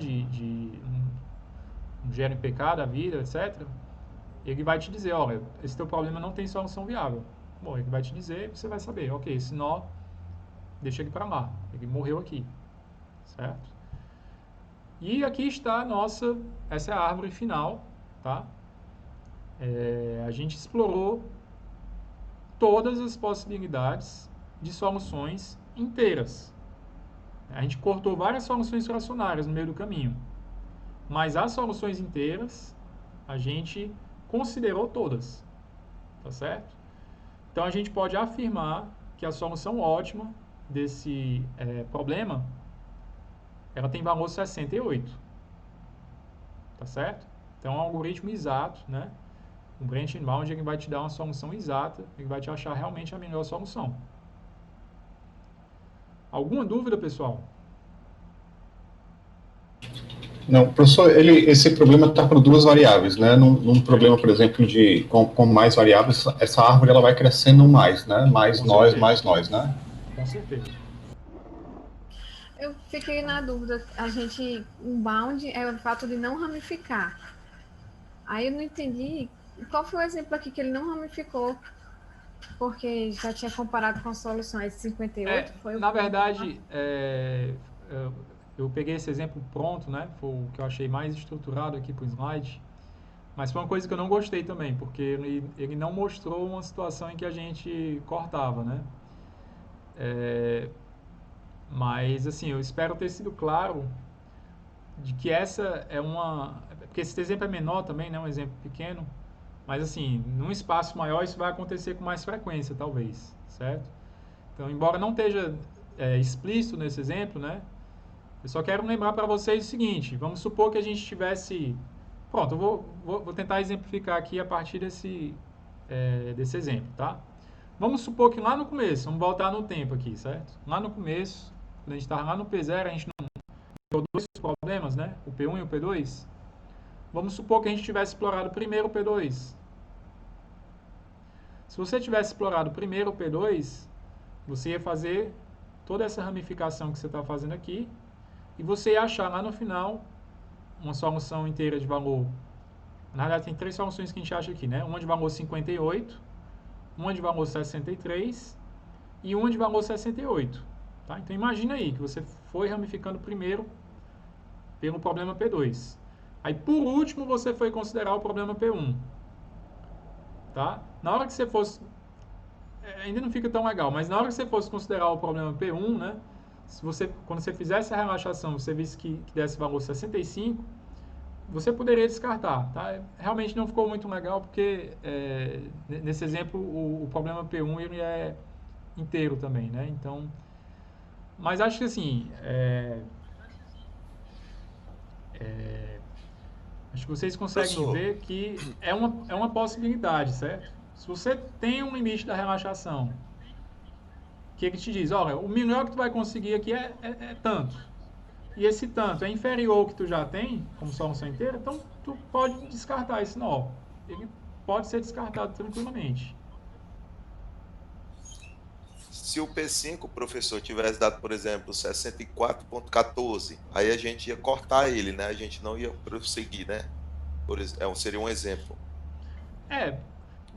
Um GNPK da vida, etc., ele vai te dizer, olha, esse teu problema não tem solução viável. Bom, ele vai te dizer, você vai saber, ok, esse nó, deixa ele para lá, ele morreu aqui, certo? E aqui está essa é a árvore final, tá? A gente explorou todas as possibilidades de soluções inteiras. A gente cortou várias soluções fracionárias no meio do caminho, mas as soluções inteiras, a gente considerou todas, tá certo? Então, a gente pode afirmar que a solução ótima desse problema, ela tem valor 68, tá certo? Então, é um algoritmo exato, né? O branch and bound, ele vai te dar uma solução exata, ele vai te achar realmente a melhor solução. Alguma dúvida, pessoal? Não, professor, esse problema está com duas variáveis, né? Num problema, por exemplo, com mais variáveis, essa árvore ela vai crescendo mais, né? Mais nós, né? Com certeza. Eu fiquei na dúvida, um bound é o fato de não ramificar. Aí eu não entendi qual foi o exemplo aqui que ele não ramificou, porque já tinha comparado com a solução S58. Na verdade, eu peguei esse exemplo pronto, né? Foi o que eu achei mais estruturado aqui para o slide. Mas foi uma coisa que eu não gostei também, porque ele não mostrou uma situação em que a gente cortava, né? Mas, assim, eu espero ter sido claro de que essa é porque esse exemplo é menor também, né? Um exemplo pequeno. Mas, assim, num espaço maior isso vai acontecer com mais frequência, talvez, certo? Então, embora não esteja explícito nesse exemplo, né? Eu só quero lembrar para vocês o seguinte, vamos supor que a gente tivesse... Pronto, eu vou tentar exemplificar aqui a partir desse exemplo, tá? Vamos supor que lá no começo, vamos voltar no tempo aqui, certo? Lá no começo, quando a gente estava lá no P0, a gente não tinha dois problemas, né? O P1 e o P2. Vamos supor que a gente tivesse explorado primeiro o P2. Se você tivesse explorado primeiro o P2, você ia fazer toda essa ramificação que você está fazendo aqui, e você ia achar lá no final uma solução inteira de valor. Na verdade, tem três soluções que a gente acha aqui, né? Uma de valor 58, uma de valor 63 e uma de valor 68. Tá? Então, imagina aí que você foi ramificando primeiro pelo problema P2. Aí, por último, você foi considerar o problema P1. Tá? Na hora que você fosse... ainda não fica tão legal, mas na hora que você fosse considerar o problema P1, né? Quando você fizesse a relaxação, você visse que desse valor 65, você poderia descartar, tá? Realmente não ficou muito legal, porque nesse exemplo o problema P1 ele é inteiro também, né? Então, mas acho que assim, acho que vocês conseguem ver que é uma possibilidade, certo? Se você tem um limite da relaxação, que ele te diz, olha, o melhor que tu vai conseguir aqui é tanto. E esse tanto é inferior ao que tu já tem, como solução inteira, então tu pode descartar esse nó. Ele pode ser descartado tranquilamente. Se o P5, professor, tivesse dado, por exemplo, 64.14, aí a gente ia cortar ele, né? A gente não ia prosseguir, né? Seria um exemplo.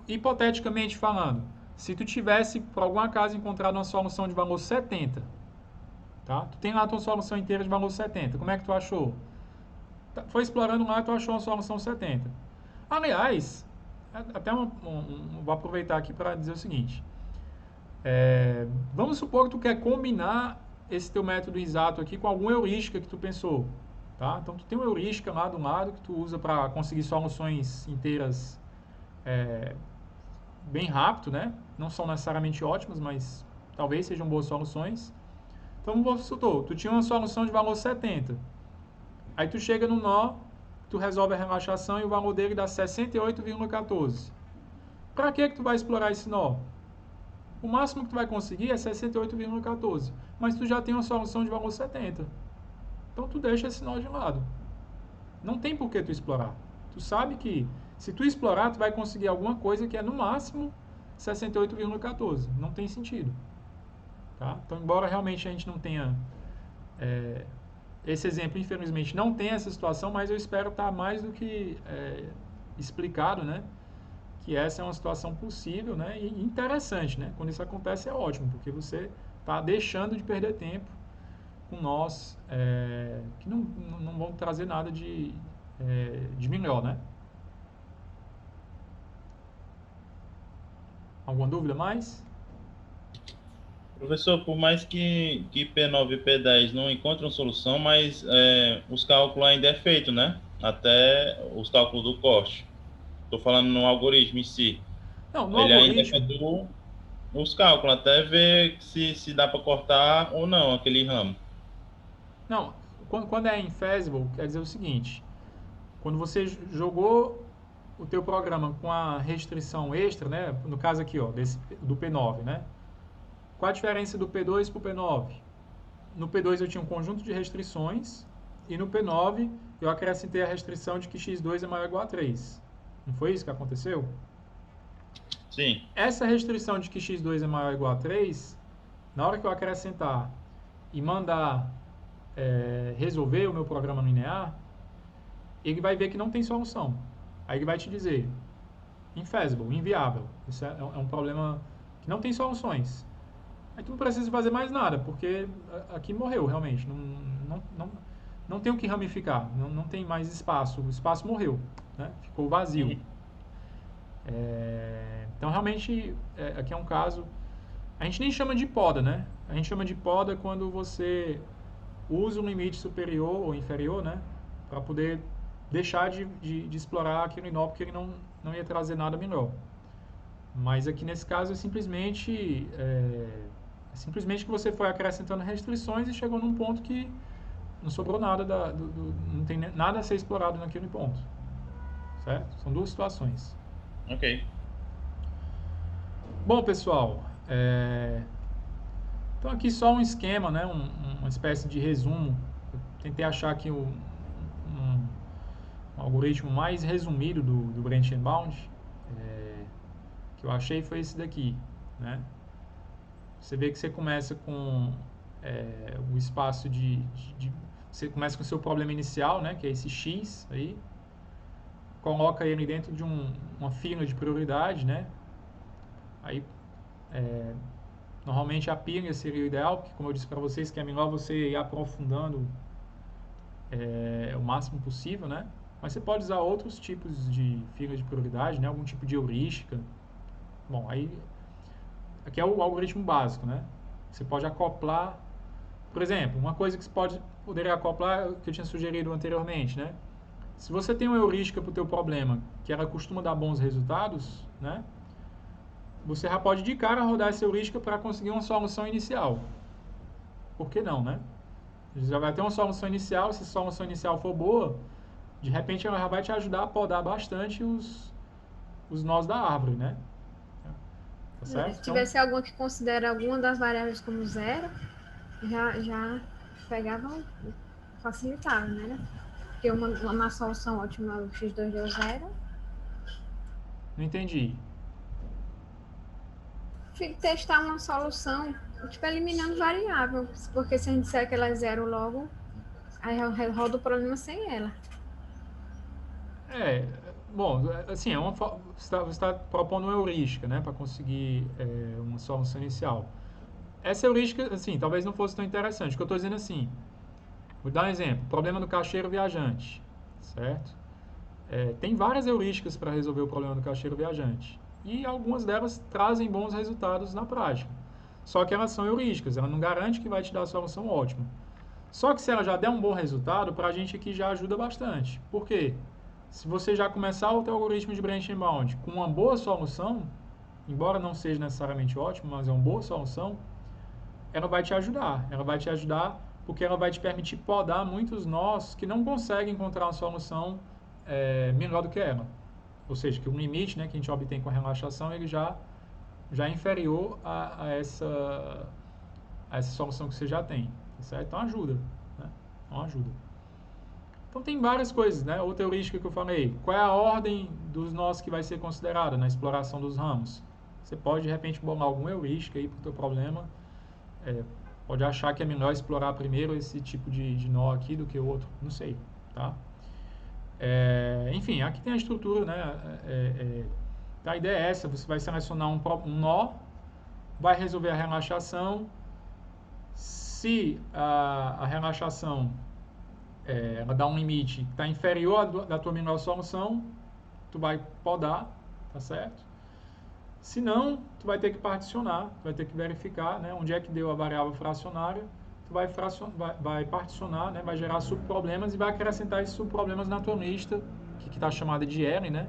Hipoteticamente falando, se tu tivesse, por algum acaso, encontrado uma solução de valor 70, tá? Tu tem lá a tua solução inteira de valor 70, como é que tu achou? Foi explorando lá e tu achou uma solução 70. Aliás, até vou aproveitar aqui para dizer o seguinte, vamos supor que tu quer combinar esse teu método exato aqui com alguma heurística que tu pensou. Tá? Então, tu tem uma heurística lá do lado que tu usa para conseguir soluções inteiras bem rápido, né? Não são necessariamente ótimas, mas talvez sejam boas soluções. Então, vamos supor, tu tinha uma solução de valor 70. Aí tu chega no nó, tu resolve a relaxação e o valor dele dá 68,14. Para que tu vai explorar esse nó? O máximo que tu vai conseguir é 68,14. Mas tu já tem uma solução de valor 70. Então tu deixa esse nó de lado. Não tem por que tu explorar. Tu sabe que se tu explorar, tu vai conseguir alguma coisa que é no máximo 68,14. Não tem sentido. Tá? Então, embora realmente a gente não tenha... esse exemplo, infelizmente, não tem essa situação, mas eu espero estar mais do que explicado, né? Que essa é uma situação possível, né? E interessante, né? Quando isso acontece é ótimo, porque você está deixando de perder tempo com nós que não vão trazer nada de melhor, né? Alguma dúvida mais? Professor, por mais que P9 e P10 não encontrem solução, mas os cálculos ainda é feito, né? Até os cálculos do corte. Estou falando no algoritmo em si. Não, no Ele algoritmo... ainda efetua os cálculos, até ver se dá para cortar ou não aquele ramo. Não, quando é infeasible, quer dizer o seguinte: quando você jogou o teu programa com a restrição extra, né? No caso aqui, ó, do P9, né? Qual a diferença do P2 para o P9? No P2 eu tinha um conjunto de restrições e no P9 eu acrescentei a restrição de que x2 é maior ou igual a 3. Não foi isso que aconteceu? Sim. Essa restrição de que x2 é maior ou igual a 3, na hora que eu acrescentar e mandar resolver o meu programa linear, ele vai ver que não tem solução. Aí ele vai te dizer infeasible, inviável. Isso é um problema que não tem soluções. Aí tu não precisa fazer mais nada, porque aqui morreu realmente. Não tem o que ramificar, não tem mais espaço. O espaço morreu, né? Ficou vazio. Então realmente aqui é um caso... A gente nem chama de poda, né? A gente chama de poda quando você usa um limite superior ou inferior, né? Para poder deixar de explorar aquele nó, porque ele não ia trazer nada melhor. Mas aqui nesse caso é simplesmente que você foi acrescentando restrições e chegou num ponto que não sobrou nada, não tem nada a ser explorado naquele ponto. Certo? São duas situações. Ok. Bom, pessoal, então aqui só um esquema, né? Uma espécie de resumo. Eu tentei achar aqui um algoritmo mais resumido do Branch and Bound, que eu achei foi esse daqui, né? Você vê que você começa com o espaço você começa com o seu problema inicial, né? Que é esse X aí. Coloca ele dentro de uma fila de prioridade, né? Aí, normalmente a pilha seria o ideal, porque como eu disse para vocês, que é melhor você ir aprofundando o máximo possível, né? Mas você pode usar outros tipos de fila de prioridade, né? Algum tipo de heurística. Bom, aí aqui é o algoritmo básico, né? Você pode acoplar, por exemplo, uma coisa que você poderia acoplar, que eu tinha sugerido anteriormente, né? Se você tem uma heurística para o teu problema, que ela costuma dar bons resultados, né? Você já pode de cara rodar essa heurística para conseguir uma solução inicial. Por que não, né? Você já vai ter uma solução inicial, se a solução inicial for boa, de repente ela já vai te ajudar a podar bastante os nós da árvore, né? Tá certo? Se tivesse alguma que considera alguma das variáveis como zero, já pegava, facilitava, né? Porque uma solução ótima, o x2 deu zero. Não entendi. Testar uma solução, tipo, eliminando variável, porque se a gente disser que ela é zero logo, aí roda o problema sem ela. Bom, assim, você está propondo uma heurística, né, para conseguir uma solução inicial. Essa heurística, assim, talvez não fosse tão interessante. O que eu estou dizendo assim, vou dar um exemplo, problema do caixeiro viajante, certo? Tem várias heurísticas para resolver o problema do caixeiro viajante. E algumas delas trazem bons resultados na prática. Só que elas são heurísticas, ela não garante que vai te dar a solução ótima. Só que se ela já der um bom resultado, para a gente aqui já ajuda bastante. Por quê? Se você já começar o teu algoritmo de branch and bound com uma boa solução, embora não seja necessariamente ótimo, mas é uma boa solução, ela vai te ajudar. Ela vai te ajudar porque ela vai te permitir podar muitos nós que não conseguem encontrar uma solução melhor do que ela. Ou seja, que o limite, né, que a gente obtém com a relaxação, ele já é inferior a essa solução que você já tem. Certo? Então ajuda. Né? Então ajuda. Então tem várias coisas, né? Outra heurística que eu falei. Qual é a ordem dos nós que vai ser considerada na exploração dos ramos? Você pode, de repente, bolar alguma heurística aí para o teu problema. Pode achar que é melhor explorar primeiro esse tipo de nó aqui do que o outro. Não sei, tá? Enfim, aqui tem a estrutura, né? A ideia é essa. Você vai selecionar um nó, vai resolver a relaxação. Se a relaxação ela dá um limite que está inferior da tua menor solução, tu vai podar, tá certo? Se não, tu vai ter que particionar, tu vai ter que verificar, né, onde é que deu a variável fracionária, tu vai particionar, né, vai gerar subproblemas e vai acrescentar esses subproblemas na tua lista, que está chamada de L, né,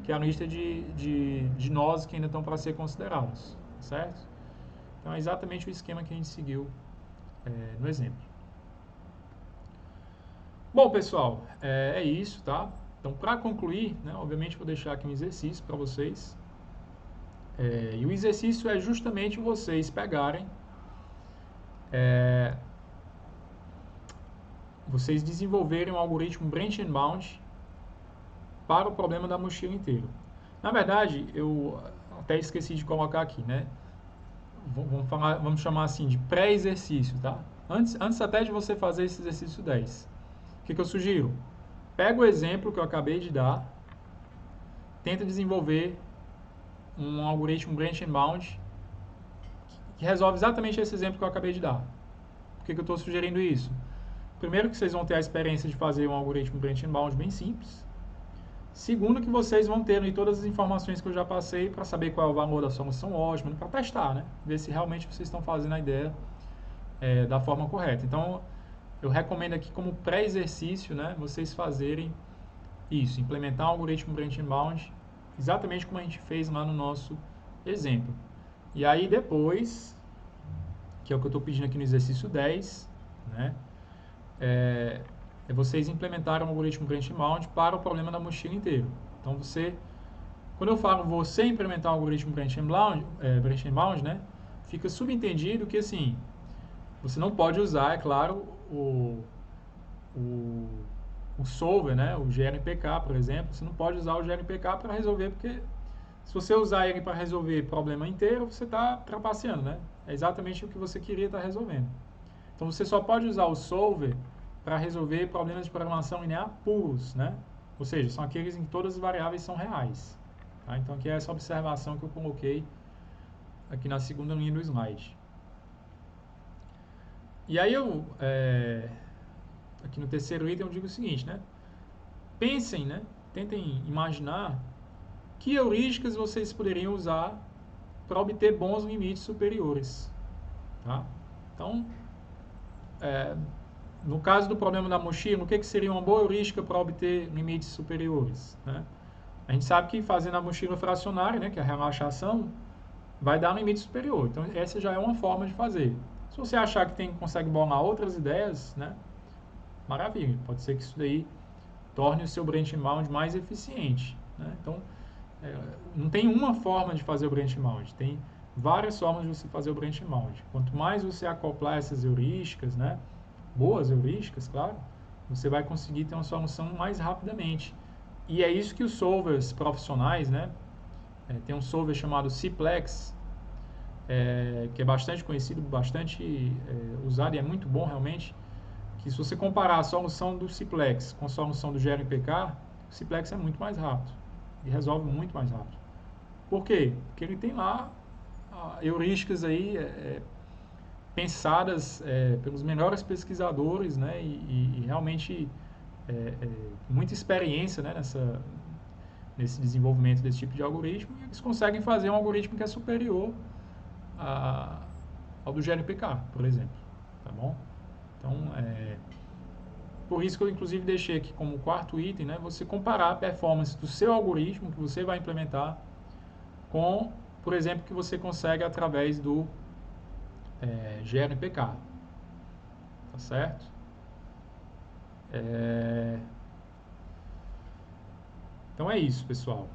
que é a lista de nós que ainda estão para ser considerados, certo? Então é exatamente o esquema que a gente seguiu no exemplo. Bom, pessoal, é isso, tá? Então, para concluir, né, obviamente vou deixar aqui um exercício para vocês. E o exercício é justamente vocês pegarem, vocês desenvolverem um algoritmo branch and bound para o problema da mochila inteira. Na verdade, eu até esqueci de colocar aqui, né? Vamos chamar assim de pré-exercício, tá? Antes até de você fazer esse exercício 10. O que eu sugiro? Pega o exemplo que eu acabei de dar, tenta desenvolver um algoritmo branch and bound que resolve exatamente esse exemplo que eu acabei de dar. Por que eu estou sugerindo isso? Primeiro, que vocês vão ter a experiência de fazer um algoritmo branch and bound bem simples. Segundo, que vocês vão ter aí todas as informações que eu já passei para saber qual é o valor da solução ótima, para testar, né? Ver se realmente vocês estão fazendo a ideia da forma correta. Então, eu recomendo aqui como pré-exercício, né, vocês fazerem isso, implementar um algoritmo branch and bound, exatamente como a gente fez lá no nosso exemplo. E aí depois, que é o que eu estou pedindo aqui no exercício 10, né, vocês implementaram um algoritmo branch and bound para o problema da mochila inteira. Então quando eu falo você implementar um algoritmo branch and bound, né, fica subentendido que assim, você não pode usar, é claro, o solver, né, o GNPK, por exemplo. Você não pode usar o GNPK para resolver, porque se você usar ele para resolver problema inteiro, você está trapaceando, né? É exatamente o que você queria estar resolvendo. Então, você só pode usar o solver para resolver problemas de programação linear puros, né? Ou seja, são aqueles em que todas as variáveis são reais. Tá? Então, aqui é essa observação que eu coloquei aqui na segunda linha do slide. E aí aqui no terceiro item eu digo o seguinte, né? Pensem, né? Tentem imaginar que heurísticas vocês poderiam usar para obter bons limites superiores, tá? Então, no caso do problema da mochila, o que seria uma boa heurística para obter limites superiores, né? A gente sabe que fazendo a mochila fracionária, né, que é a relaxação, vai dar um limite superior. Então, essa já é uma forma de fazer. Se você achar que consegue bolar outras ideias, né, maravilha. Pode ser que isso daí torne o seu branch and bound mais eficiente, né? Então, não tem uma forma de fazer o branch and bound. Tem várias formas de você fazer o branch and bound. Quanto mais você acoplar essas heurísticas, né, boas heurísticas, claro, você vai conseguir ter uma solução mais rapidamente. E é isso que os solvers profissionais, né, tem um solver chamado Cplex, que é bastante conhecido, bastante usado e é muito bom realmente, que se você comparar a solução do Cplex com a solução do GNPK, o Cplex é muito mais rápido e resolve muito mais rápido. Por quê? Porque ele tem lá heurísticas aí pensadas pelos melhores pesquisadores, né, e realmente muita experiência, né, nesse desenvolvimento desse tipo de algoritmo, e eles conseguem fazer um algoritmo que é superior ao do GNPK, por exemplo, tá bom? Então, por isso que eu inclusive deixei aqui como quarto item, né, você comparar a performance do seu algoritmo que você vai implementar com, por exemplo, que você consegue através do GeroMPK. Tá certo? Então é isso, pessoal.